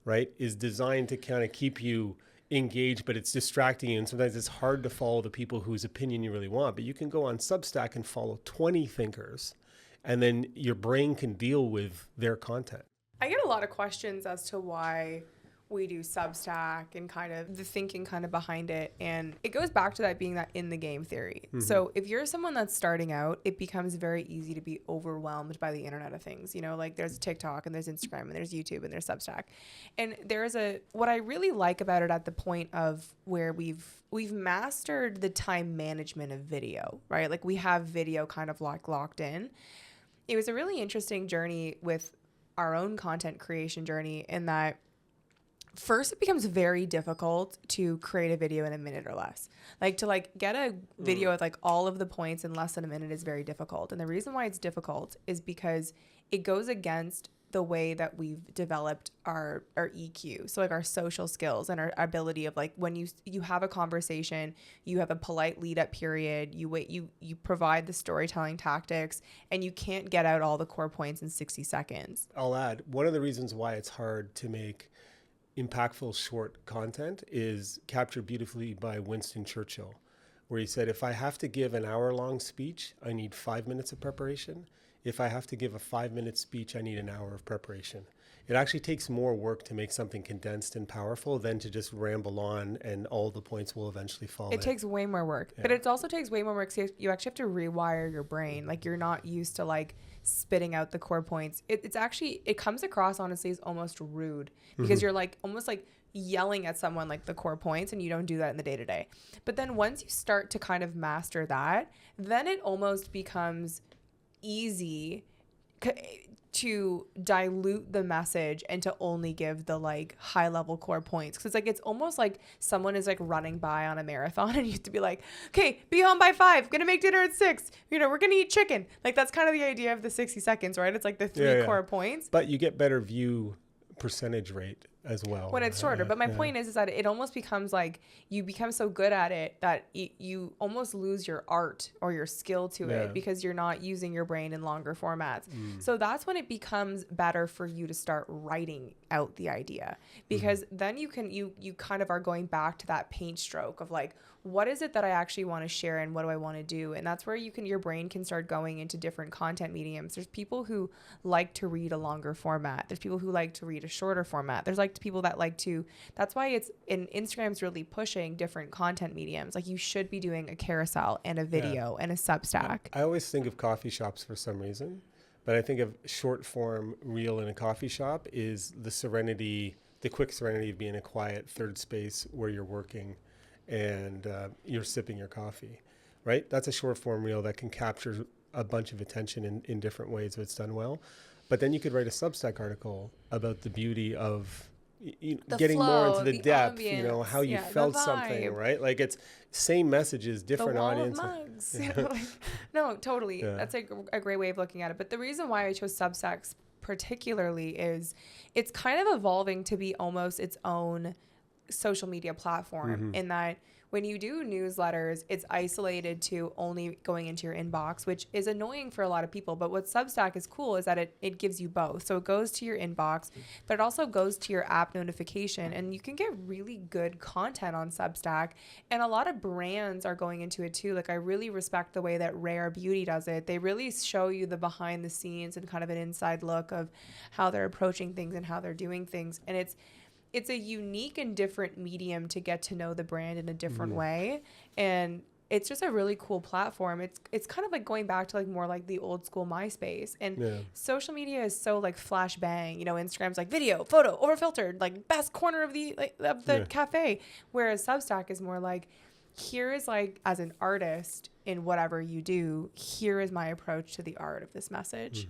right, is designed to kind of keep you engaged, but it's distracting you, and sometimes it's hard to follow the people whose opinion you really want. But you can go on Substack and follow 20 thinkers, and then your brain can deal with their content. I get a lot of questions as to why we do Substack and kind of the thinking kind of behind it. And it goes back to that being that in the game theory. So if you're someone that's starting out, it becomes very easy to be overwhelmed by the Internet of Things. Like there's TikTok and there's Instagram and there's YouTube and there's Substack. And what I really like about it at the point of where we've mastered the time management of video, right? Like we have video kind of locked in. It was a really interesting journey with our own content creation journey in that first it becomes very difficult to create a video in a minute or less. Like to like get a video with like all of the points in less than a minute is very difficult. And the reason why it's difficult is because it goes against the way that we've developed our EQ. So like our social skills and our ability of like when you have a conversation, you have a polite lead up period, you provide the storytelling tactics, and you can't get out all the core points in 60 seconds. I'll add, one of the reasons why it's hard to make impactful short content is captured beautifully by Winston Churchill, where he said, if I have to give an hour-long speech, I need 5 minutes of preparation. If I have to give a 5-minute speech, I need an hour of preparation. It actually takes more work to make something condensed and powerful than to just ramble on and all the points will eventually fall in. It takes way more work, but it also takes way more work. So you actually have to rewire your brain. Like you're not used to like spitting out the core points. It comes across honestly as almost rude because you're like almost like yelling at someone like the core points, and you don't do that in the day-to-day. But then once you start to kind of master that, then it almost becomes easy to dilute the message and to only give the like high level core points. Cause it's almost like someone is like running by on a marathon and you have to be like, okay, be home by 5, gonna make dinner at 6, we're gonna eat chicken. Like that's kind of the idea of the 60 seconds, right? It's like the three core points. But you get better view percentage rate as well. When it's shorter. But my point is that it almost becomes like you become so good at it that you almost lose your art or your skill to it because you're not using your brain in longer formats. So that's when it becomes better for you to start writing out the idea, because then you kind of are going back to that paint stroke of like, what is it that I actually want to share and what do I want to do? And that's where your brain can start going into different content mediums. There's people who like to read a longer format. There's people who like to read a shorter format. There's like people that like to, that's why Instagram's really pushing different content mediums. Like you should be doing a carousel and a video and a Substack. I always think of coffee shops for some reason, but I think of short form reel in a coffee shop is the quick serenity of being a quiet third space where you're working and you're sipping your coffee, right? That's a short form reel that can capture a bunch of attention in different ways if it's done well. But then you could write a Substack article about the beauty of getting more into the depth, ambience, how you felt something, right? Like it's same messages, different audience. Mugs, no, totally. Yeah. That's a great way of looking at it. But the reason why I chose Substacks particularly is it's kind of evolving to be almost its own social media platform in that when you do newsletters, it's isolated to only going into your inbox, which is annoying for a lot of people. But what Substack is cool is that it gives you both. So it goes to your inbox, but it also goes to your app notification, and you can get really good content on Substack. And a lot of brands are going into it too. Like I really respect the way that Rare Beauty does it. They really show you the behind the scenes and kind of an inside look of how they're approaching things and how they're doing things. And it's a unique and different medium to get to know the brand in a different way. And it's just a really cool platform. It's kind of like going back to like more like the old school MySpace. And social media is so like flash bang. Instagram's like video, photo, overfiltered, like best corner of the cafe. Whereas Substack is more like, here is like, as an artist in whatever you do, here is my approach to the art of this message.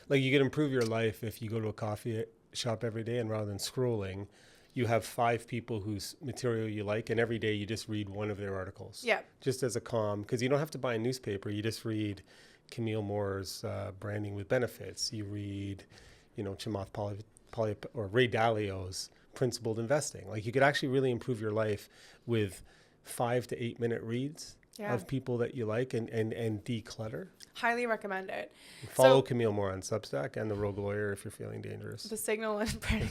Like you can improve your life if you go to a coffee shop every day and rather than scrolling, you have 5 people whose material you like, and every day you just read one of their articles. Yeah. Just as a calm, because you don't have to buy a newspaper. You just read Camille Moore's Branding with Benefits. You read, Chamath Palihapitiya or Ray Dalio's Principled Investing. Like you could actually really improve your life with 5 to 8 minute reads of people that you like and declutter. Highly recommend it. Follow Camille Moore on Substack and The Rogue Lawyer if you're feeling dangerous. The Signal and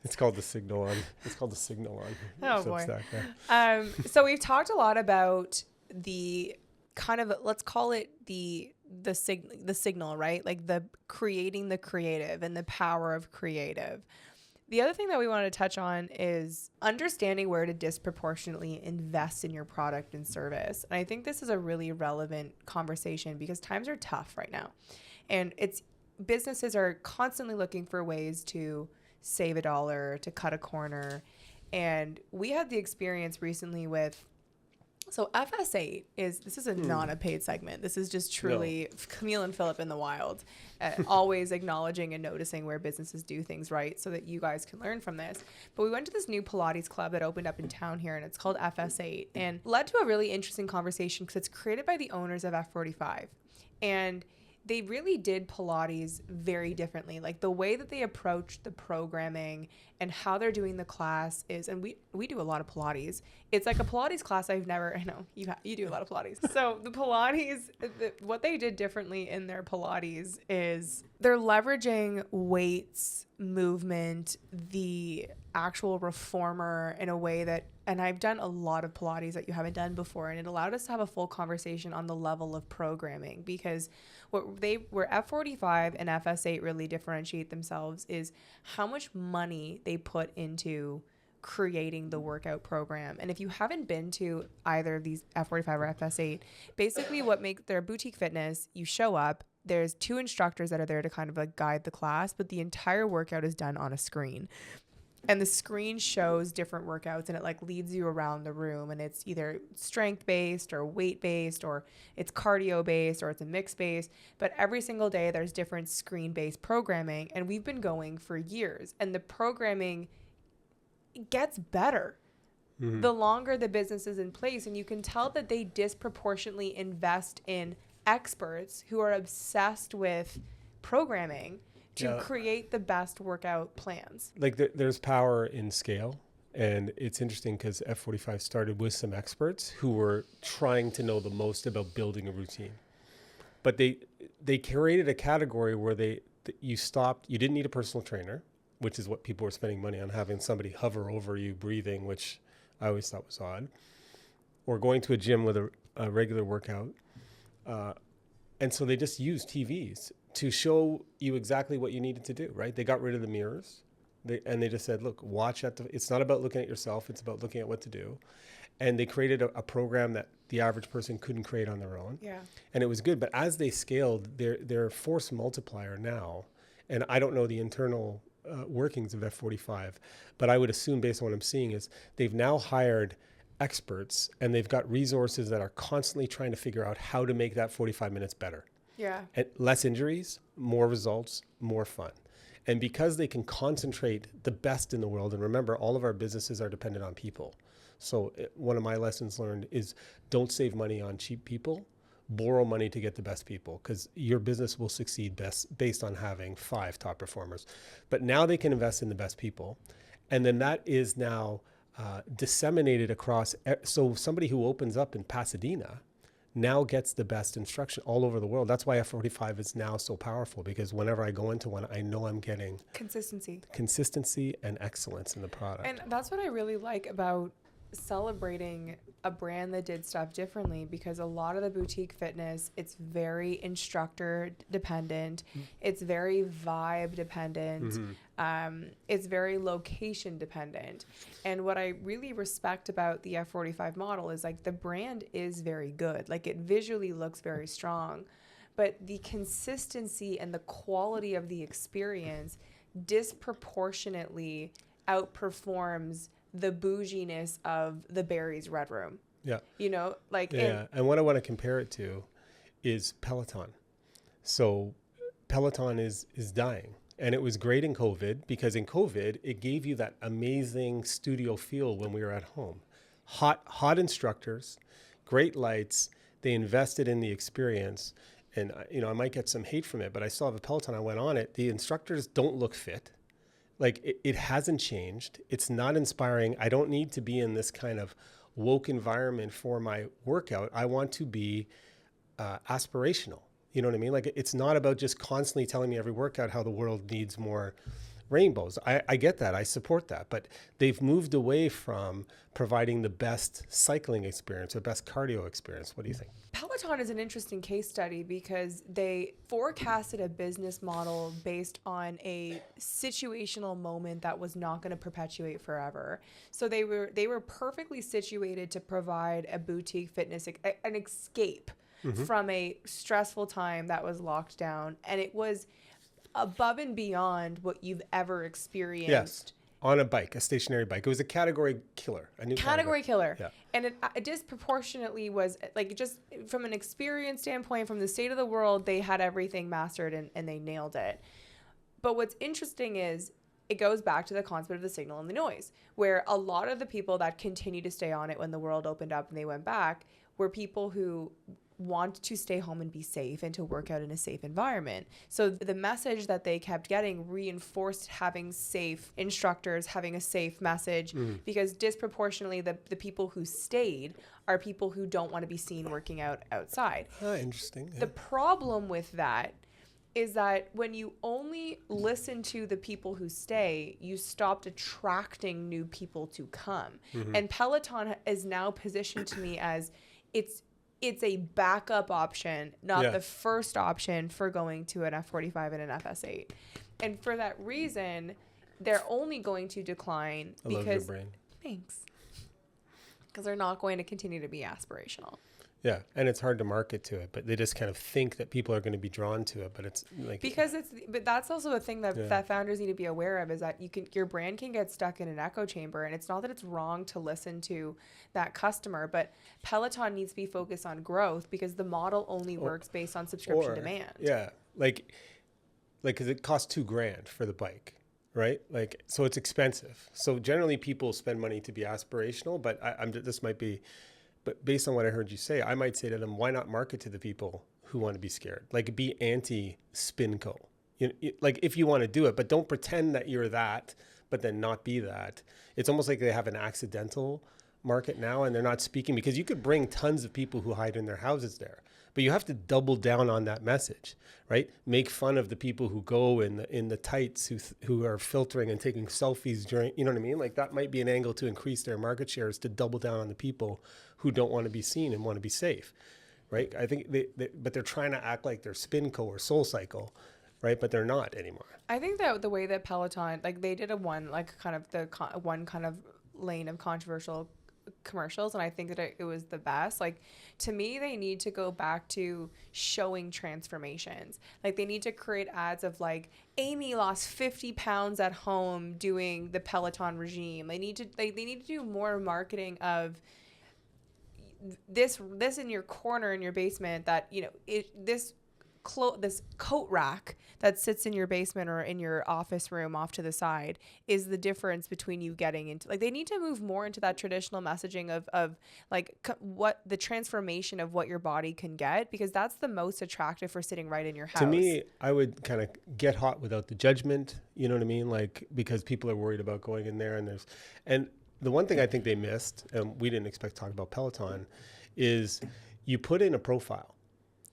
It's called The Signal on Substack. Yeah. So we've talked a lot about the kind of, let's call it the signal, right? Like the creating the creative and the power of creative. The other thing that we want to touch on is understanding where to disproportionately invest in your product and service. And I think this is a really relevant conversation because times are tough right now. And businesses are constantly looking for ways to save a dollar, to cut a corner. And we had the experience recently with, so FS8 this is not a paid segment. This is just truly Camille and Phillip in the wild, always acknowledging and noticing where businesses do things right so that you guys can learn from this. But we went to this new Pilates club that opened up in town here, and it's called FS8, and led to a really interesting conversation because it's created by the owners of F45. And they really did Pilates very differently. Like the way that they approach the programming and how they're doing the class is, and we do a lot of Pilates. It's like a Pilates class I know you do a lot of Pilates. So the Pilates, what they did differently in their Pilates is they're leveraging weights, movement, the actual reformer in a way that, and I've done a lot of Pilates that you haven't done before, and it allowed us to have a full conversation on the level of programming, because where F45 and FS8 really differentiate themselves is how much money they put into creating the workout program. And if you haven't been to either of these F45 or FS8, basically what makes their boutique fitness, you show up, there's 2 instructors that are there to kind of like guide the class, but the entire workout is done on a screen. And the screen shows different workouts, and it like leads you around the room, and it's either strength based or weight based, or it's cardio based, or it's a mix based. But every single day there's different screen based programming, and we've been going for years, and the programming gets better the longer the business is in place. And you can tell that they disproportionately invest in experts who are obsessed with programming to Yeah. create the best workout plans. Like there's power in scale. And it's interesting because F45 started with some experts who were trying to know the most about building a routine. But they created a category where you didn't need a personal trainer, which is what people were spending money on, having somebody hover over you breathing, which I always thought was odd, or going to a gym with a regular workout. And so they just used TVs to show you exactly what you needed to do, right? They got rid of the mirrors. They just said, look, it's not about looking at yourself. It's about looking at what to do. And they created a program that the average person couldn't create on their own. Yeah. And it was good. But as they scaled, their force multiplier now, and I don't know the internal workings of F45, but I would assume based on what I'm seeing is they've now hired experts and they've got resources that are constantly trying to figure out how to make that 45 minutes better. Yeah. And less injuries, more results, more fun. And because they can concentrate the best in the world, and remember, all of our businesses are dependent on people. So one of my lessons learned is don't save money on cheap people, borrow money to get the best people, because your business will succeed best based on having 5 top performers. But now they can invest in the best people. And then that is now disseminated across. So somebody who opens up in Pasadena now gets the best instruction all over the world. That's why F45 is now so powerful, because whenever I go into one, I know I'm getting consistency and excellence in the product. And that's what I really like about celebrating a brand that did stuff differently, because a lot of the boutique fitness, it's very instructor dependent. It's very vibe dependent. It's very location dependent. And what I really respect about the F45 model is like the brand is very good. Like it visually looks very strong, but the consistency and the quality of the experience disproportionately outperforms the bouginess of the Barry's Red Room. Yeah. You know, like. Yeah. And what I want to compare it to is Peloton. So Peloton is dying. And it was great in COVID, because in COVID, it gave you that amazing studio feel when we were at home. Hot instructors, great lights. They invested in the experience. And, I might get some hate from it, but I still have a Peloton. I went on it. The instructors don't look fit. Like it hasn't changed. It's not inspiring. I don't need to be in this kind of woke environment for my workout. I want to be aspirational. You know what I mean? Like it's not about just constantly telling me every workout how the world needs more rainbows. I get that. I support that. But they've moved away from providing the best cycling experience or best cardio experience. What do you think? Peloton is an interesting case study because they forecasted a business model based on a situational moment that was not going to perpetuate forever. So they were perfectly situated to provide a boutique fitness, an escape from a stressful time that was locked down. And it was above and beyond what you've ever experienced. Yes. On a bike, a stationary bike. It was a category killer. A new Category killer. Yeah. And it disproportionately was, like, just from an experience standpoint, from the state of the world, they had everything mastered and they nailed it. But what's interesting is it goes back to the concept of the signal and the noise, where a lot of the people that continued to stay on it when the world opened up and they went back were people who want to stay home and be safe and to work out in a safe environment. So the message that they kept getting reinforced having safe instructors, having a safe message, because disproportionately the people who stayed are people who don't want to be seen working out outside. Interesting. Yeah. The problem with that is that when you only listen to the people who stay, you stopped attracting new people to come. And Peloton is now positioned to me as it's a backup option, not the first option for going to an F45 and an FS8. And for that reason, they're only going to decline I love your brain. Thanks. Because they're not going to continue to be aspirational. Yeah, and it's hard to market to it, but they just kind of think that people are going to be drawn to it, but it's like but that's also a thing that founders need to be aware of, is that your brand can get stuck in an echo chamber, and it's not that it's wrong to listen to that customer, but Peloton needs to be focused on growth, because the model only works based on subscription demand. Yeah, like because it costs $2,000 for the bike, right? Like, so it's expensive. So generally people spend money to be aspirational, but But based on what I heard you say, I might say to them, why not market to the people who want to be scared? Like be anti-Spinco, Like if you want to do it, but don't pretend that you're that, but then not be that. It's almost like they have an accidental market now, and they're not speaking, because you could bring tons of people who hide in their houses there, but you have to double down on that message, right? Make fun of the people who go in the tights, who are filtering and taking selfies during, you know what I mean? Like that might be an angle to increase their market shares, to double down on the people who don't want to be seen and want to be safe, right? I think but they're trying to act like they're Spinco or Soul Cycle, right? But they're not anymore. I think that the way that Peloton, like they did one kind of lane of controversial commercials, and I think that it was the best. Like, to me, they need to go back to showing transformations. Like, they need to create ads of like, Amy lost 50 pounds at home doing the Peloton regime. They need to do more marketing of this in your corner in your basement, that, you know, this coat rack that sits in your basement or in your office room off to the side is the difference between you getting into, like, they need to move more into that traditional messaging of like what the transformation of what your body can get, because that's the most attractive for sitting right in your house. To me, I would kind of get hot without the judgment, you know what I mean? Like, because people are worried about going in there, and the one thing I think they missed, and we didn't expect to talk about Peloton, is you put in a profile.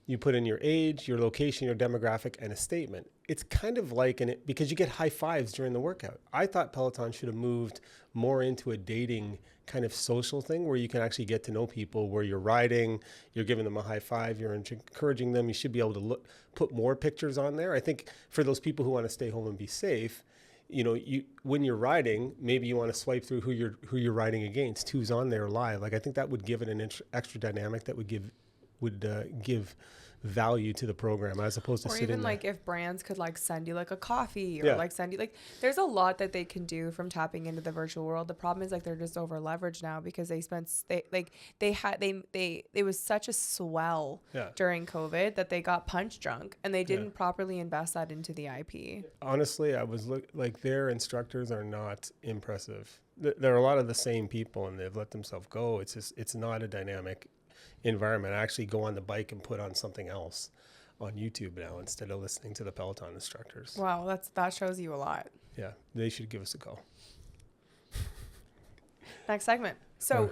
You put in your age, your location, your demographic, and a statement. It's kind of like because you get high fives during the workout. I thought Peloton should have moved more into a dating kind of social thing, where you can actually get to know people, where you're riding, you're giving them a high five, you're encouraging them. You should be able to put more pictures on there. I think for those people who want to stay home and be safe, you know, when you're riding, maybe you want to swipe through who you're riding against, who's on there live. Like, I think that would give it an extra dynamic that would give value to the program, as opposed to or sitting even there. Like if brands could like send you like a coffee, or Yeah. like send you, like, there's a lot that they can do from tapping into the virtual world. The problem is like they're just over leveraged now, because it was such a swell Yeah. during COVID that they got punch drunk, and they didn't properly invest that into the IP. Honestly, I was like, their instructors are not impressive. There are a lot of the same people, and they've let themselves go. It's not a dynamic environment. I actually go on the bike and put on something else on YouTube now instead of listening to the Peloton instructors. Wow, that shows you a lot. Yeah, they should give us a call. Next segment. So,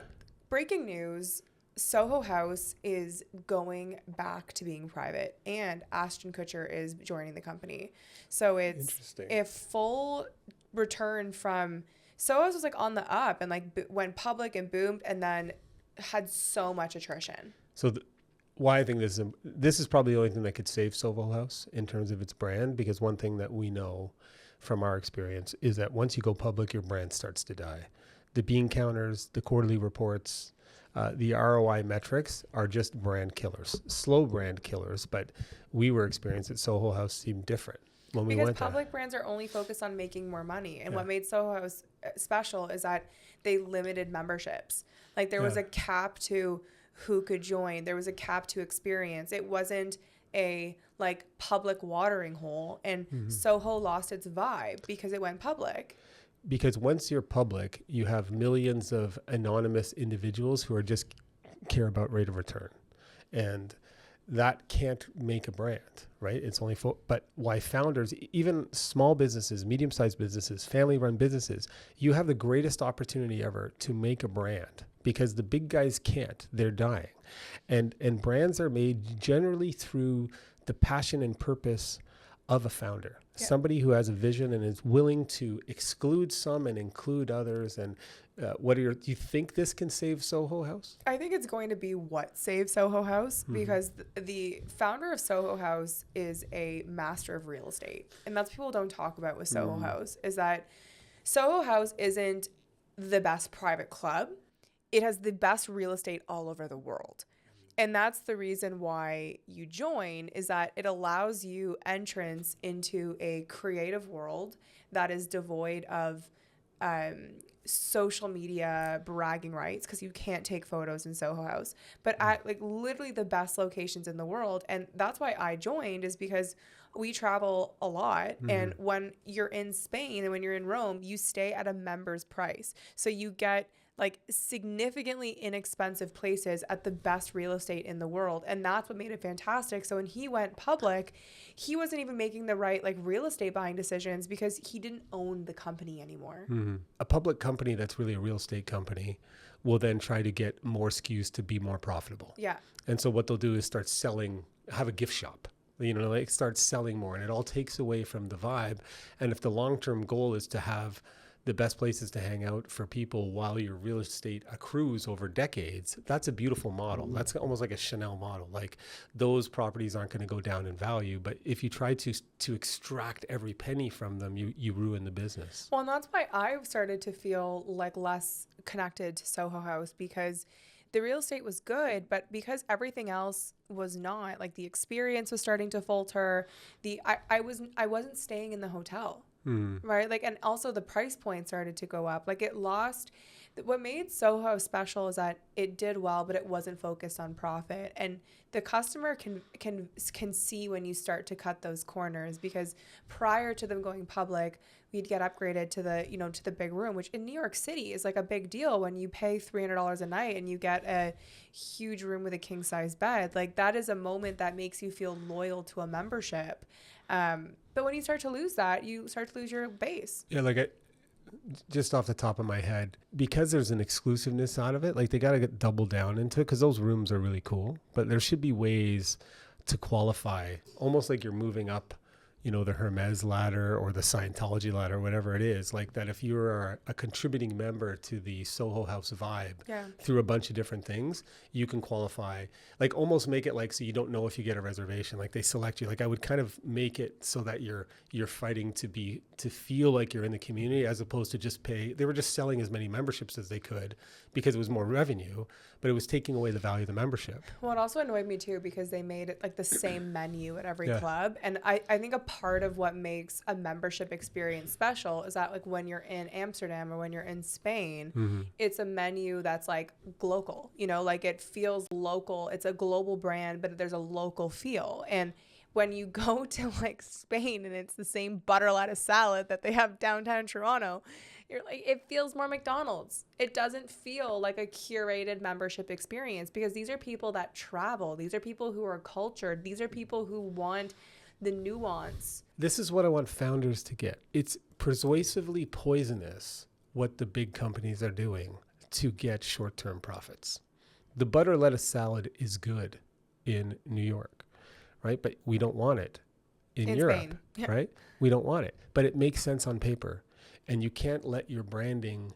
breaking news: Soho House is going back to being private, and Ashton Kutcher is joining the company. So it's Interesting. a full return from Soho House was like on the up and like went public and boomed, and then had so much attrition. So why I think this is probably the only thing that could save Soho House in terms of its brand, because one thing that we know from our experience is that once you go public, your brand starts to die. The bean counters, the quarterly reports, the ROI metrics are just brand killers, slow brand killers. But we were experienced at Soho House seemed different when we Because went public there. brands are only focused on making more money. And what made Soho House special is that they limited memberships. Like, there was a cap to who could join. There was a cap to experience. It wasn't a like public watering hole. And Soho lost its vibe because it went public. Because once you're public, you have millions of anonymous individuals who are just care about rate of return. And that can't make a brand, right? It's only but why founders, even small businesses, medium-sized businesses, family-run businesses, you have the greatest opportunity ever to make a brand, because the big guys can't. They're dying. And brands are made generally through the passion and purpose of a founder. Yeah. Somebody who has a vision and is willing to exclude some and include others. And do you think this can save Soho House? I think it's going to be what saves Soho House, because the founder of Soho House is a master of real estate. And that's what people don't talk about with Soho House, is that Soho House isn't the best private club. It has the best real estate all over the world. And that's the reason why you join, is that it allows you entrance into a creative world that is devoid of social media bragging rights, because you can't take photos in Soho House, but at like literally the best locations in the world. And that's why I joined, is because we travel a lot. And when you're in Spain and when you're in Rome, you stay at a member's price. So you get like significantly inexpensive places at the best real estate in the world. And that's what made it fantastic. So when he went public, he wasn't even making the right like real estate buying decisions because he didn't own the company anymore. A public company that's really a real estate company will then try to get more SKUs to be more profitable. Yeah. And so what they'll do is start selling, have a gift shop, you know, like start selling more, and it all takes away from the vibe. And if the long-term goal is to have the best places to hang out for people while your real estate accrues over decades, that's a beautiful model. That's almost like a Chanel model. Like those properties aren't going to go down in value, but if you try to extract every penny from them, you ruin the business. Well, and that's why I've started to feel like less connected to Soho House, because the real estate was good, but because everything else was not, like the experience was starting to falter. I wasn't staying in the hotel. Right. Like, and also the price point started to go up. Like it lost. What made Soho special is that it did well, but it wasn't focused on profit. And the customer can see when you start to cut those corners, because prior to them going public, we'd get upgraded to the big room, which in New York City is like a big deal when you pay $300 a night and you get a huge room with a king size bed. Like that is a moment that makes you feel loyal to a membership. But when you start to lose that, you start to lose your base. Yeah, like just off the top of my head, because there's an exclusiveness out of it, like they got to get double down into it, because those rooms are really cool. But there should be ways to qualify, almost like you're moving up, you know, the Hermes ladder or the Scientology ladder, whatever it is, like that if you're a contributing member to the Soho House vibe through a bunch of different things, you can qualify, like almost make it like so you don't know if you get a reservation, like they select you. Like I would kind of make it so that you're fighting to feel like you're in the community, as opposed to just pay. They were just selling as many memberships as they could because it was more revenue, but it was taking away the value of the membership. Well, it also annoyed me too, because they made it like the same menu at every club. And I think a part of what makes a membership experience special is that like when you're in Amsterdam or when you're in Spain, it's a menu that's like local, you know, like it feels local. It's a global brand, but there's a local feel. And when you go to like Spain and it's the same butter lettuce salad that they have downtown Toronto, you're like, it feels more McDonald's. It doesn't feel like a curated membership experience, because these are people that travel. These are people who are cultured. These are people who want the nuance. This is what I want founders to get. It's persuasively poisonous what the big companies are doing to get short-term profits. The butter lettuce salad is good in New York, right? But we don't want it in Europe, right? We don't want it, but it makes sense on paper. And you can't let your branding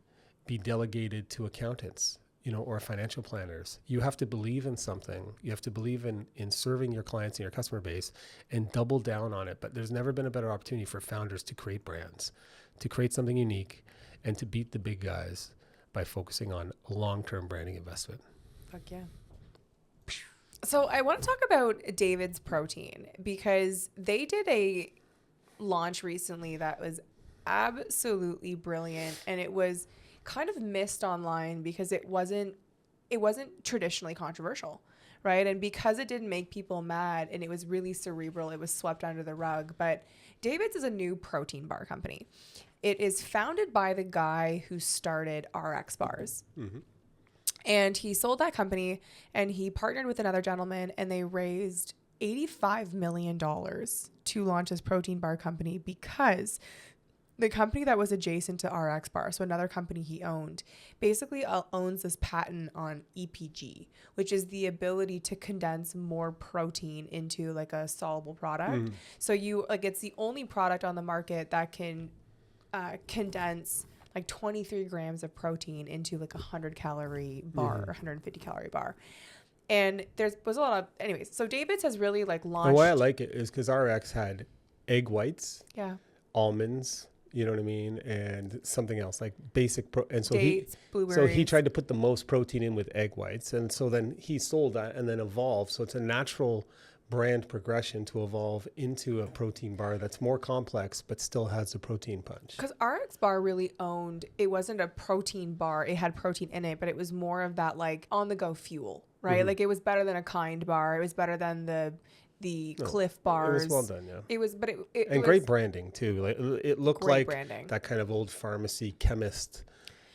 be delegated to accountants, you know, or financial planners. You have to believe in something. You have to believe in serving your clients and your customer base and double down on it. But there's never been a better opportunity for founders to create brands, to create something unique, and to beat the big guys by focusing on long-term branding investment. Fuck yeah. So I want to talk about David's Protein, because they did a launch recently that was absolutely brilliant, and it was kind of missed online because it wasn't traditionally controversial, right? And because it didn't make people mad and it was really cerebral, it was swept under the rug. But David's is a new protein bar company. It is founded by the guy who started RX bars. And he sold that company and he partnered with another gentleman, and they raised $85 million to launch this protein bar company, because the company that was adjacent to RX Bar, so another company he owned, basically owns this patent on EPG, which is the ability to condense more protein into like a soluble product. So it's the only product on the market that can condense like 23 grams of protein into like a 100 calorie bar, or 150 calorie bar. And was a lot of, anyways, so David's has really like launched. And why I like it is because RX had egg whites, almonds, you know what I mean, and something else like basic and so dates, blueberries. So he tried to put the most protein in with egg whites, and so then he sold that and then evolved. So it's a natural brand progression to evolve into a protein bar that's more complex but still has the protein punch. Because RX Bar really it wasn't a protein bar. It had protein in it, but it was more of that like on the go fuel, right? Like it was better than a Kind bar. It was better than the Cliff bars. It was well done, yeah. It was, but it great branding too. Like it looked like branding. That kind of old pharmacy chemist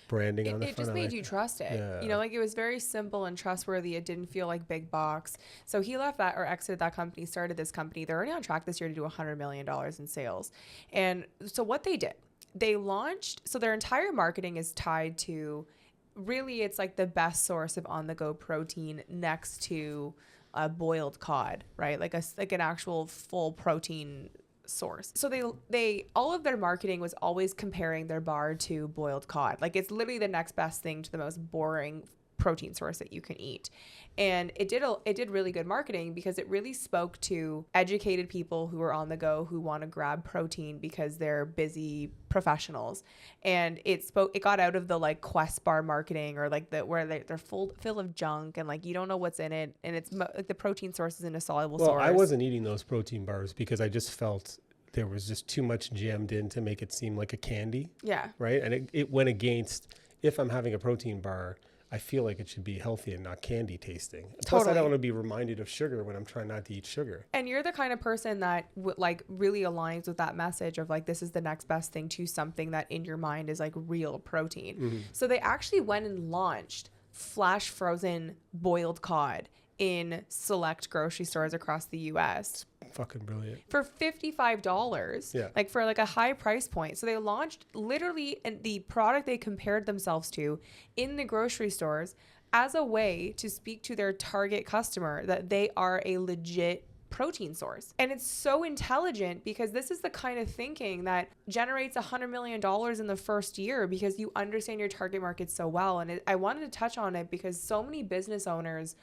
branding on the It front. just made you trust it. Yeah. You know, like it was very simple and trustworthy. It didn't feel like big box. So he left that or exited that company, started this company. They're already on track this year to do $100 million in sales. And so what they did, they launched, so their entire marketing is tied to, really it's like the best source of on-the-go protein next to a boiled cod, right? Like an actual full protein source. So they all of their marketing was always comparing their bar to boiled cod. Like it's literally the next best thing to the most boring protein source that you can eat. And it did really good marketing because it really spoke to educated people who are on the go, who want to grab protein because they're busy professionals. And it got out of the like Quest bar marketing or like where they're full of junk and like you don't know what's in it, and it's like the protein source isn't a soluble source. I wasn't eating those protein bars because I just felt there was just too much jammed in to make it seem like a candy. Yeah. Right. And it went against, if I'm having a protein bar, I feel like it should be healthy and not candy tasting. Plus, I don't want to be reminded of sugar when I'm trying not to eat sugar. And you're the kind of person that like really aligns with that message of like, this is the next best thing to something that in your mind is like real protein. Mm-hmm. So they actually went and launched flash frozen boiled cod in select grocery stores across the US. Fucking brilliant. For $55. Yeah. Like for like a high price point. So they launched literally the product they compared themselves to in the grocery stores as a way to speak to their target customer that they are a legit protein source. And it's so intelligent because this is the kind of thinking that generates $100 million in the first year because you understand your target market so well. And I wanted to touch on it because so many business owners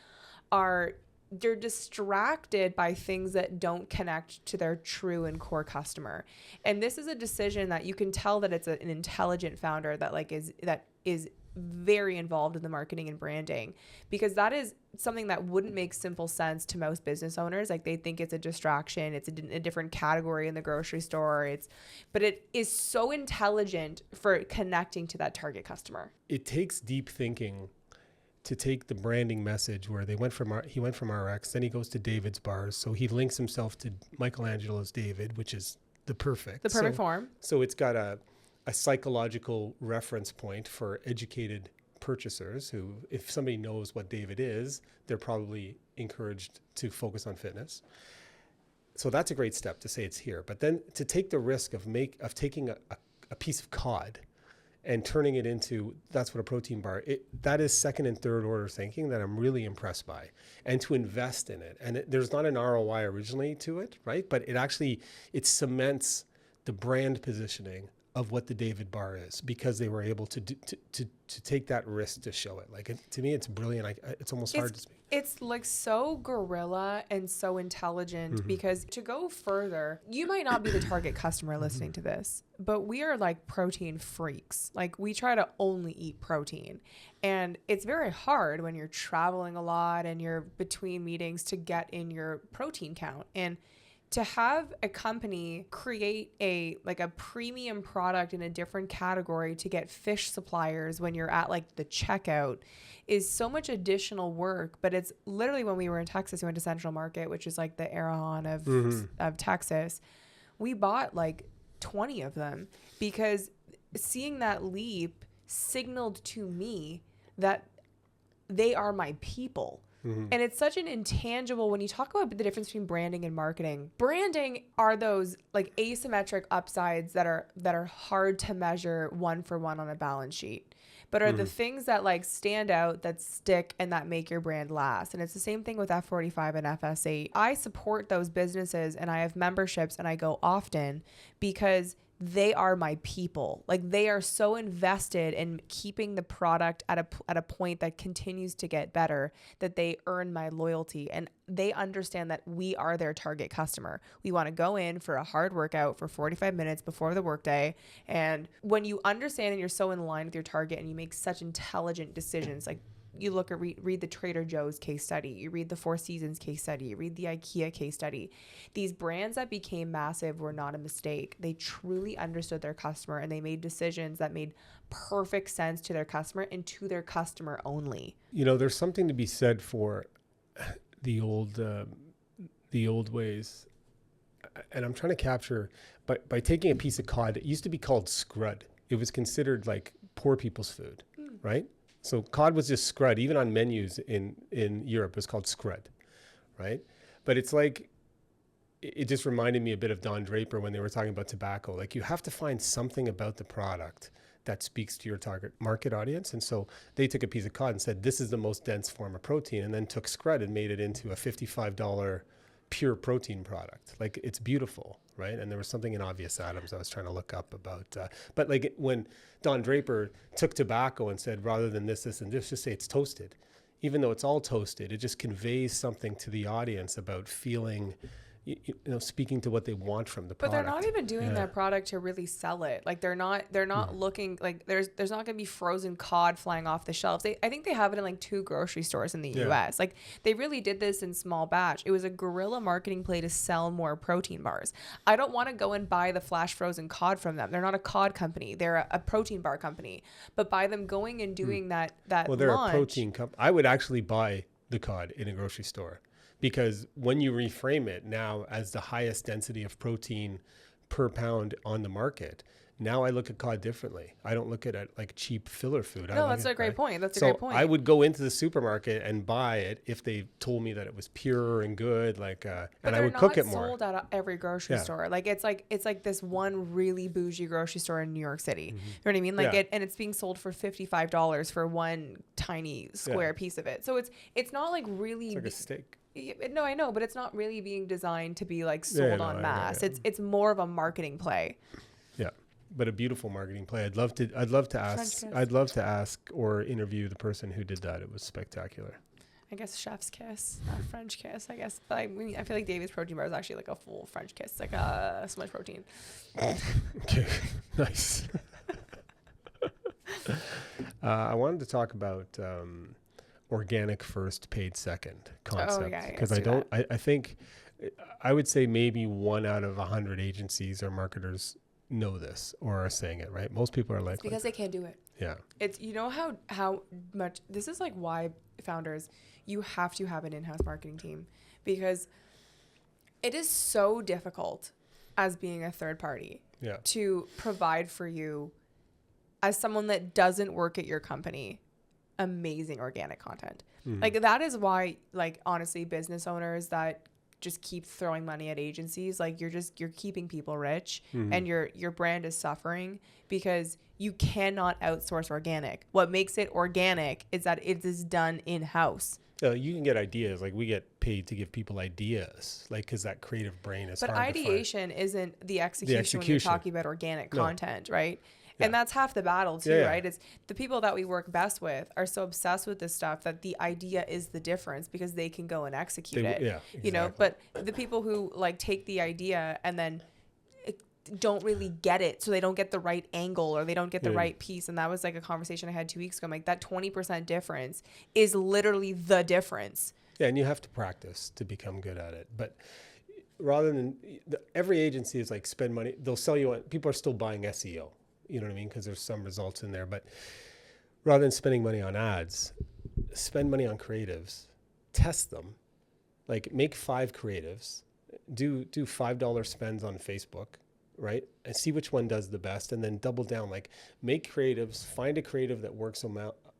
they're distracted by things that don't connect to their true and core customer. And this is a decision that you can tell that it's an intelligent founder that is very involved in the marketing and branding, because that is something that wouldn't make simple sense to most business owners. Like they think it's a distraction. It's a different category in the grocery store. But it is so intelligent for connecting to that target customer. It takes deep thinking to take the branding message where he went from RX, then he goes to David's bars. So he links himself to Michelangelo's David, which is the perfect form. So it's got a psychological reference point for educated purchasers who, if somebody knows what David is, they're probably encouraged to focus on fitness. So that's a great step to say it's here. But then to take the risk of taking a piece of cod and turning it into, that's what a protein bar, that is second and third order thinking that I'm really impressed by, and to invest in it. And there's not an ROI originally to it, right? But it cements the brand positioning of what the David bar is because they were able to take that risk to show it. Like to me, it's brilliant. It's almost hard to speak. It's like so guerrilla and so intelligent because to go further, you might not be the target customer listening to this, but we are like protein freaks. Like we try to only eat protein, and it's very hard when you're traveling a lot and you're between meetings to get in your protein count. And to have a company create a premium product in a different category to get fish suppliers when you're at like the checkout is so much additional work. But it's literally, when we were in Texas, we went to Central Market, which is like the Arahan of Texas. We bought like 20 of them because seeing that leap signaled to me that they are my people. And it's such an intangible, when you talk about the difference between branding and marketing. Branding are those like asymmetric upsides that are hard to measure one for one on a balance sheet, but are the things that like stand out, that stick, and that make your brand last. And it's the same thing with F45 and FS8. I support those businesses and I have memberships and I go often because they are my people. Like they are so invested in keeping the product at a point that continues to get better that they earn my loyalty, and they understand that we are their target customer. We want to go in for a hard workout for 45 minutes before the workday. And when you understand and you're so in line with your target and you make such intelligent decisions, like you look at read the Trader Joe's case study, you read the Four Seasons case study, you read the IKEA case study. These brands that became massive were not a mistake. They truly understood their customer and they made decisions that made perfect sense to their customer and to their customer only. You know, there's something to be said for the old ways. And I'm trying to capture by taking a piece of cod. It used to be called scrud. It was considered like poor people's food, right? So cod was just scrud. Even on menus in Europe, it was called scrud, right? But it's like, it just reminded me a bit of Don Draper when they were talking about tobacco. Like, you have to find something about the product that speaks to your target market audience. And so they took a piece of cod and said, this is the most dense form of protein, and then took scrud and made it into a $55 pure protein product. Like, it's beautiful, right? And there was something in Obvious Adams I was trying to look up about. But like when Don Draper took tobacco and said, rather than this, and this, just say it's toasted. Even though it's all toasted, it just conveys something to the audience about feeling, you know, speaking to what they want from the product. But they're not even doing their product to really sell it. Like, they're not looking like there's not going to be frozen cod flying off the shelves. I think they have it in like 2 grocery stores in the US. Like, they really did this in small batch. It was a guerrilla marketing play to sell more protein bars. I don't want to go and buy the flash frozen cod from them. They're not a cod company. They're a protein bar company. But by them going and doing that well, they're launch, a protein company. I would actually buy the cod in a grocery store. Because when you reframe it now as the highest density of protein per pound on the market, now I look at cod differently. I don't look at it like cheap filler food. No, that's a great point. That's a great point. I would go into the supermarket and buy it if they told me that it was pure and good, and I would cook it more. But they're not sold at every grocery store. Like, it's like this one really bougie grocery store in New York City. You know what I mean? Like, and it's being sold for $55 for one tiny square piece of it. So it's not like really. It's like a steak. No, I know, but it's not really being designed to be like sold en masse. It's more of a marketing play. Yeah, but a beautiful marketing play. I'd love to ask or interview the person who did that. It was spectacular. I guess chef's kiss, not French kiss. I guess, but I feel like David's protein bar is actually like a full French kiss, like so much protein. Okay, nice. I wanted to talk about. Organic first, paid second concept, because I think I would say maybe 1 out of 100 agencies or marketers know this or are saying it, right? Most people are like, because they can't do it. Yeah, it's, you know, how much this is like why founders, you have to have an in-house marketing team, because it is so difficult as being a third party to provide for you as someone that doesn't work at your company amazing organic content. Like, that is why, like, honestly, business owners that just keep throwing money at agencies, like, you're keeping people rich and your brand is suffering because you cannot outsource organic. What makes it organic is that it is done in-house. You can get ideas. Like, we get paid to give people ideas, like, because that creative brain is hard to find. But ideation isn't the execution when you're talking about organic content, right? And that's half the battle too, right? It's the people that we work best with are so obsessed with this stuff that the idea is the difference because they can go and execute it. Yeah, exactly. You know, but the people who like take the idea and then don't really get it, so they don't get the right angle or they don't get the right piece. And that was like a conversation I had 2 weeks ago. I'm like, that 20% difference is literally the difference. Yeah, and you have to practice to become good at it. But rather than every agency is like, spend money, they'll sell you on, people are still buying SEO. You know what I mean? Because there's some results in there. But rather than spending money on ads, spend money on creatives, test them, like make 5 creatives, do $5 spends on Facebook, right? And see which one does the best, and then double down, like make creatives, find a creative that works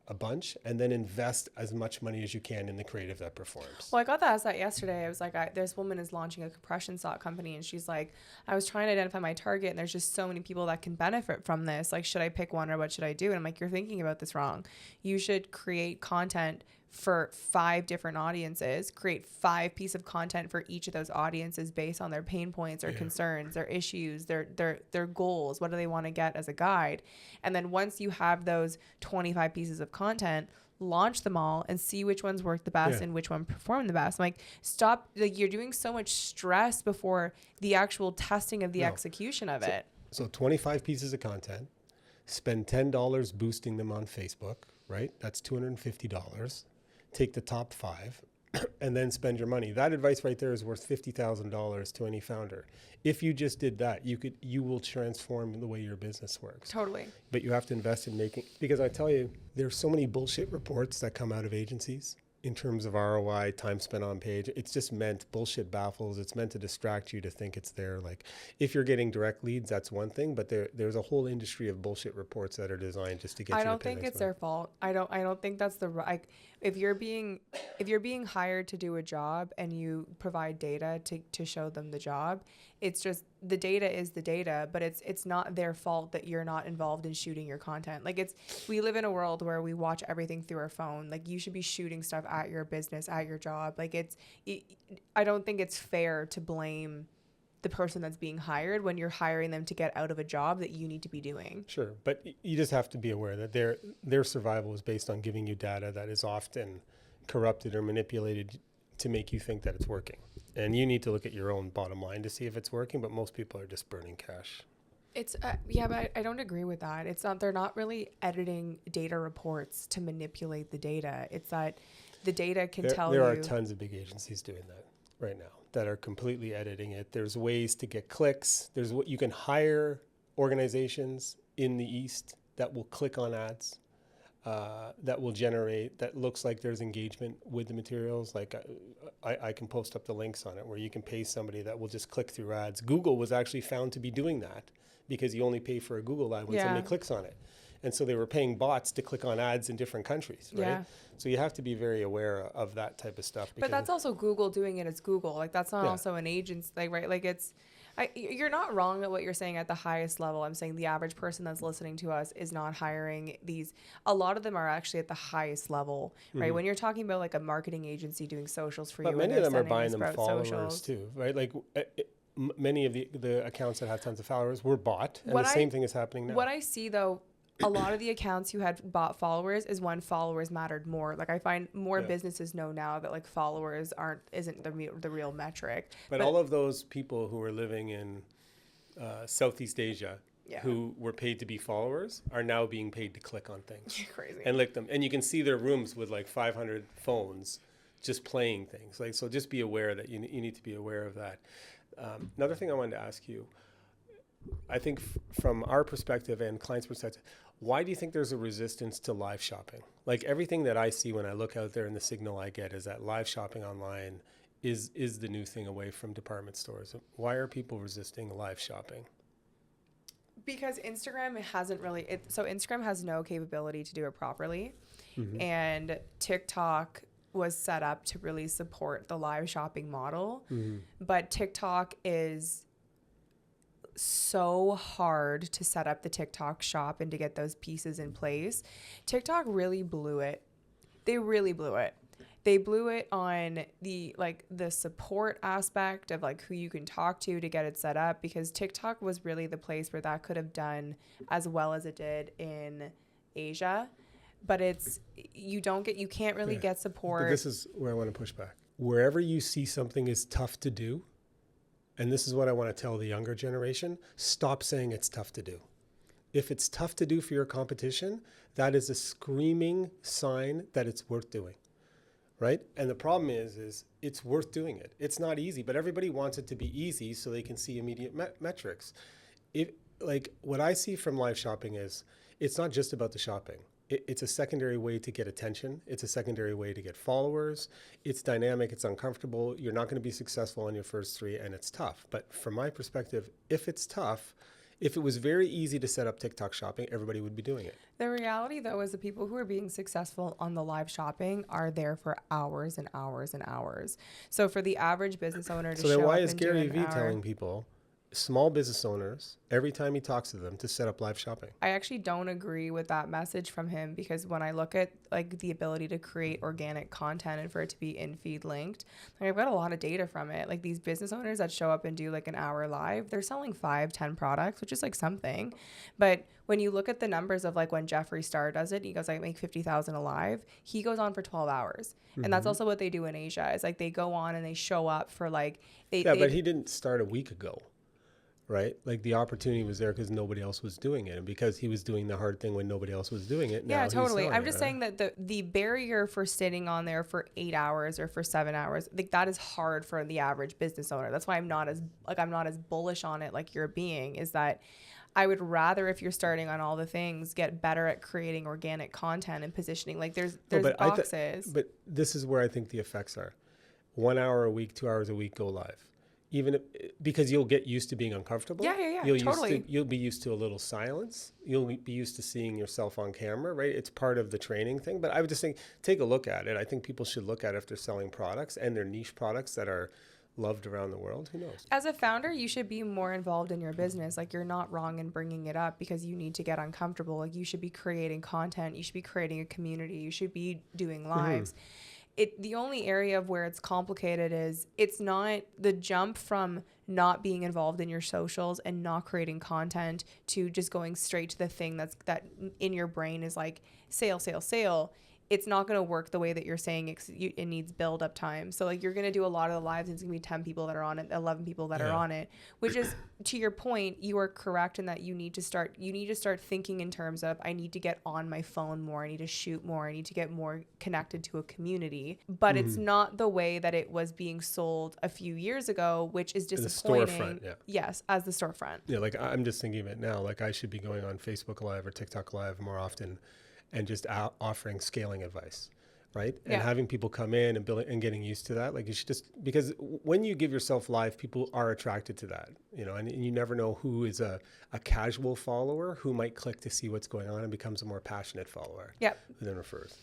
a bunch, and then invest as much money as you can in the creative that performs. Well, I got asked that yesterday. I was like, this woman is launching a compression sock company, and she's like, I was trying to identify my target, and there's just so many people that can benefit from this. Like, should I pick one or what should I do? And I'm like, you're thinking about this wrong. You should create content for 5 different audiences, create 5 pieces of content for each of those audiences based on their pain points or concerns, their issues, their goals. What do they want to get as a guide? And then once you have those 25 pieces of content, launch them all and see which ones work the best and which one perform the best. I'm like, stop, like, you're doing so much stress before the actual testing of the execution of it. So 25 pieces of content, spend $10 boosting them on Facebook, right? That's $250. Take the top 5 and then spend your money. That advice right there is worth $50,000 to any founder. If you just did that, you will transform the way your business works. Totally. But you have to invest in making, because I tell you, there's so many bullshit reports that come out of agencies in terms of ROI, time spent on page. It's just meant bullshit baffles. It's meant to distract you to think it's there. Like if you're getting direct leads, that's one thing, but there's a whole industry of bullshit reports that are designed just to get you I to don't pay think next it's month. their fault. I don't think that's the right. If you're being hired to do a job and you provide data to show them the job, it's just the data is the data, but it's not their fault that you're not involved in shooting your content. Like we live in a world where we watch everything through our phone. Like you should be shooting stuff at your business, at your job. Like I don't think it's fair to blame the person that's being hired when you're hiring them to get out of a job that you need to be doing. Sure, but you just have to be aware that their survival is based on giving you data that is often corrupted or manipulated to make you think that it's working. And you need to look at your own bottom line to see if it's working, but most people are just burning cash. It's yeah, but I don't agree with that. It's not, they're not really editing data reports to manipulate the data. It's that the data can tell you. There are tons of big agencies doing that right now that are completely editing it. There's ways to get clicks. There's what you can hire organizations in the East that will click on ads, that will generate, that looks like there's engagement with the materials. Like I can post up the links on it where you can pay somebody that will just click through ads. Google was actually found to be doing that because you only pay for a Google ad when somebody clicks on it. And so they were paying bots to click on ads in different countries, right? Yeah. So you have to be very aware of that type of stuff. But that's also Google doing it as Google. Like that's not also an agency, like, right? Like you're not wrong at what you're saying at the highest level. I'm saying the average person that's listening to us is not hiring these. A lot of them are actually at the highest level, right? When you're talking about like a marketing agency doing socials for you. But many of them are buying them Sprout followers socials. too, right? Like many of the accounts that have tons of followers were bought, and the same thing is happening now. What I see though, a lot of the accounts who had bought followers is when followers mattered more. Like I find more businesses know now that like followers isn't the real metric. But all of those people who are living in Southeast Asia who were paid to be followers are now being paid to click on things. Crazy. And lick them. And you can see their rooms with like 500 phones just playing things. Like, so just be aware that you need to be aware of that. Another thing I wanted to ask you, I think from our perspective and clients' perspective, why do you think there's a resistance to live shopping? Like everything that I see when I look out there and the signal I get is that live shopping online is the new thing away from department stores. Why are people resisting live shopping? Because Instagram hasn't really, so Instagram has no capability to do it properly. And TikTok was set up to really support the live shopping model. But TikTok is so hard to set up the TikTok shop and to get those pieces in place. TikTok really blew it. They really blew it. They blew it on the support aspect of like who you can talk to get it set up, because TikTok was really the place where that could have done as well as it did in Asia. But you can't really get support. But this is where I want to push back. Wherever you see something is tough to do, and this is what I want to tell the younger generation, stop saying it's tough to do. If it's tough to do for your competition, that is a screaming sign that it's worth doing, right? And the problem is it's worth doing it. It's not easy, but everybody wants it to be easy so they can see immediate metrics. What I see from live shopping is it's not just about the shopping. It's a secondary way to get attention. It's a secondary way to get followers. It's dynamic. It's uncomfortable. You're not going to be successful on your first three, and it's tough. But from my perspective, if it's tough, if it was very easy to set up TikTok shopping, everybody would be doing it. The reality, though, is the people who are being successful on the live shopping are there for hours and hours and hours. So for the average business owner to So then show why up is and do Gary an Vee hour- telling people, small business owners, every time he talks to them, to set up live shopping? I actually don't agree with that message from him, because when I look at like the ability to create organic content and for it to be in feed linked, like I've got a lot of data from it. Like these business owners that show up and do like an hour live, they're selling 5-10 products, which is like something. But when you look at the numbers of like when Jeffree Star does it, he goes, I make 50,000 a live. He goes on for 12 hours. And that's also what they do in Asia. It's like they go on and they show up for like, but he didn't start a week ago. Right? Like the opportunity was there because nobody else was doing it. And because he was doing the hard thing when nobody else was doing it. Yeah, now totally. he's I'm just saying that the barrier for sitting on there for 8 hours or for 7 hours, like that is hard for the average business owner. That's why I'm not as bullish on it like you're being, is that I would rather, if you're starting on all the things, get better at creating organic content and positioning. Like there's boxes. But this is where I think the effects are. 1 hour a week, 2 hours a week, go live. Even if, because you'll get used to being uncomfortable. Yeah, totally. You'll be used to a little silence. You'll be used to seeing yourself on camera, right? It's part of the training thing. But I would just think, take a look at it. I think people should look at it if they're selling products and they're niche products that are loved around the world. Who knows? As a founder, you should be more involved in your business. Like, you're not wrong in bringing it up because you need to get uncomfortable. Like, you should be creating content. You should be creating a community. You should be doing lives. The only area of where it's complicated is it's not the jump from not being involved in your socials and not creating content to just going straight to the thing that in your brain is like sale, sale, sale. It's not going to work the way that you're saying it needs build up time. So like, you're going to do a lot of the lives and it's going to be 10 people that are on it, 11 people that are on it, which is, to your point, you are correct in that you need to start thinking in terms of, I need to get on my phone more. I need to shoot more. I need to get more connected to a community, but it's not the way that it was being sold a few years ago, which is disappointing. The storefront, Yes. As the storefront. Yeah. Like, I'm just thinking of it now. Like, I should be going on Facebook Live or TikTok Live more often and just offering scaling advice, right? And having people come in and building and getting used to that. Like, you should just, because when you give yourself live, people are attracted to that, and you never know who is a casual follower who might click to see what's going on and becomes a more passionate follower. Yep. Who then refers.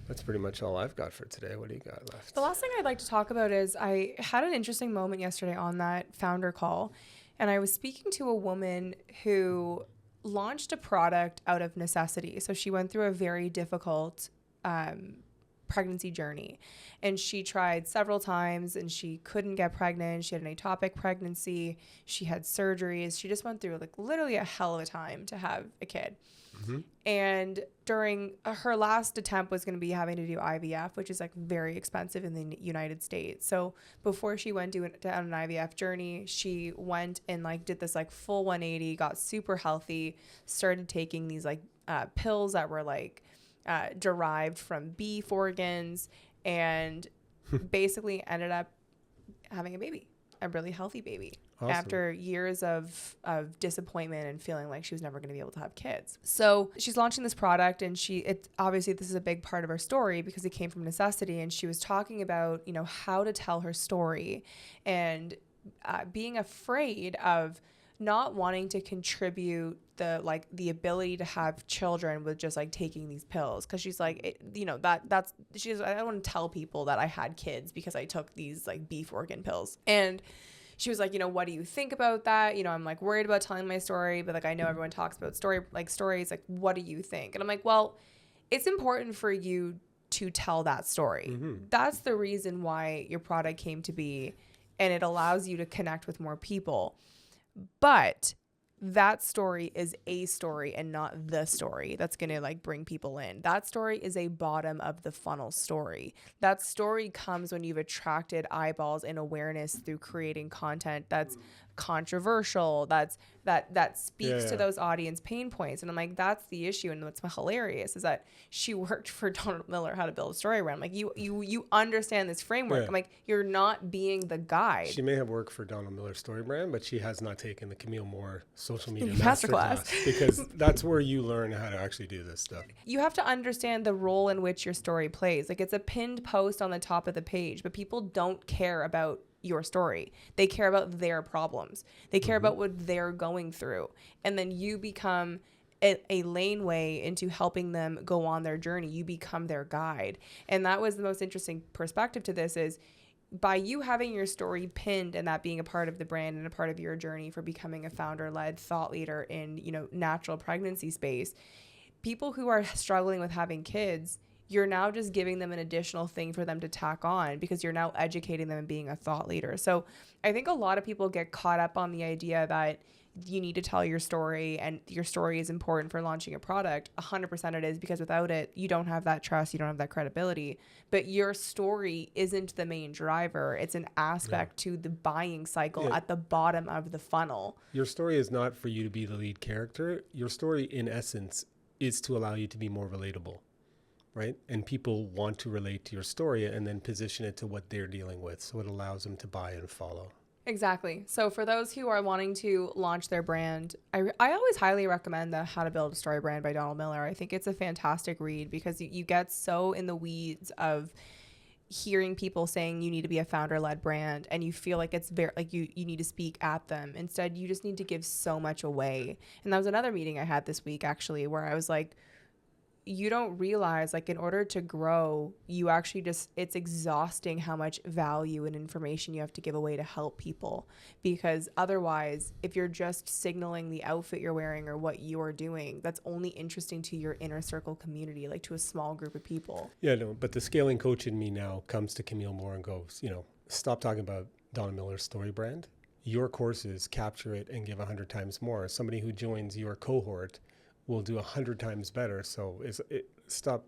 That's pretty much all I've got for today. What do you got left? The last thing I'd like to talk about is I had an interesting moment yesterday on that founder call, and I was speaking to a woman who launched a product out of necessity. So she went through a very difficult pregnancy journey, and she tried several times and she couldn't get pregnant. She had an ectopic pregnancy. She had surgeries. She just went through like literally a hell of a time to have a kid. And during her last attempt was going to be having to do IVF, which is like very expensive in the United States. So before she went down an IVF journey, she went and like did this like full 180, got super healthy, started taking these like pills that were like derived from beef organs, and basically ended up having a really healthy baby. Awesome. After years of disappointment and feeling like she was never going to be able to have kids. So she's launching this product, and obviously this is a big part of her story because it came from necessity. And she was talking about, how to tell her story and being afraid of not wanting to contribute the ability to have children with just like taking these pills. Cause she's like, I don't want to tell people that I had kids because I took these like beef organ pills. And she was like, what do you think about that? I'm like worried about telling my story, but like, I know everyone talks about stories. Like, what do you think? And I'm like, well, it's important for you to tell that story. That's the reason why your product came to be, and it allows you to connect with more people. But that story is a story and not the story that's going to like bring people in. That story is a bottom of the funnel story. That story comes when you've attracted eyeballs and awareness through creating content that's controversial, that speaks to those audience pain points. And I'm like, that's the issue. And what's hilarious is that she worked for Donald Miller, How to Build a Story Brand. I'm like, you understand this framework. I'm like, you're not being the guide. She may have worked for Donald Miller's Story Brand, but she has not taken the Camille Moore social media masterclass, because that's where you learn how to actually do this stuff. You have to understand the role in which your story plays. Like, it's a pinned post on the top of the page, but people don't care about your story. They care about their problems. They care about what they're going through. And then you become a laneway into helping them go on their journey. You become their guide. And that was the most interesting perspective to this, is by you having your story pinned and that being a part of the brand and a part of your journey for becoming a founder-led thought leader in, natural pregnancy space, people who are struggling with having kids, you're now just giving them an additional thing for them to tack on, because you're now educating them and being a thought leader. So I think a lot of people get caught up on the idea that you need to tell your story and your story is important for launching a product. 100% it is, because without it, you don't have that trust, you don't have that credibility. But your story isn't the main driver. It's an aspect to the buying cycle at the bottom of the funnel. Your story is not for you to be the lead character. Your story, in essence, is to allow you to be more relatable. Right? And people want to relate to your story and then position it to what they're dealing with. So it allows them to buy and follow. Exactly. So for those who are wanting to launch their brand, I always highly recommend the How to Build a Story Brand by Donald Miller. I think it's a fantastic read because you get so in the weeds of hearing people saying you need to be a founder-led brand, and you feel like it's very like you need to speak at them. Instead, you just need to give so much away. And that was another meeting I had this week, actually, where I was like, you don't realize, like, in order to grow, you actually just, it's exhausting how much value and information you have to give away to help people. Because otherwise, if you're just signaling the outfit you're wearing or what you're doing, that's only interesting to your inner circle community, like to a small group of people. Yeah, no, but the scaling coach in me now comes to Camille more and goes, you know, stop talking about Donna Miller's story brand. Your courses capture it and give 100 times more. Somebody who joins your cohort will do 100 times better. So stop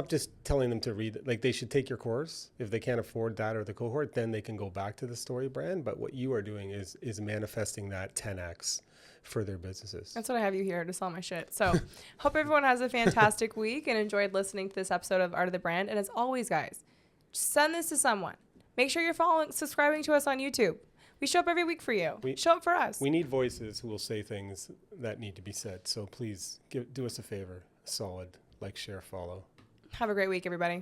just telling them to read. Like, they should take your course. If they can't afford that or the cohort, then they can go back to the story brand. But what you are doing is manifesting that 10x for their businesses. That's what I have you here to sell my shit. So hope everyone has a fantastic week and enjoyed listening to this episode of Art of the Brand. And as always, guys, just send this to someone. Make sure you're subscribing to us on YouTube. We show up every week for you. Show up for us. We need voices who will say things that need to be said. So please do us a favor. Solid. Like, share, follow. Have a great week, everybody.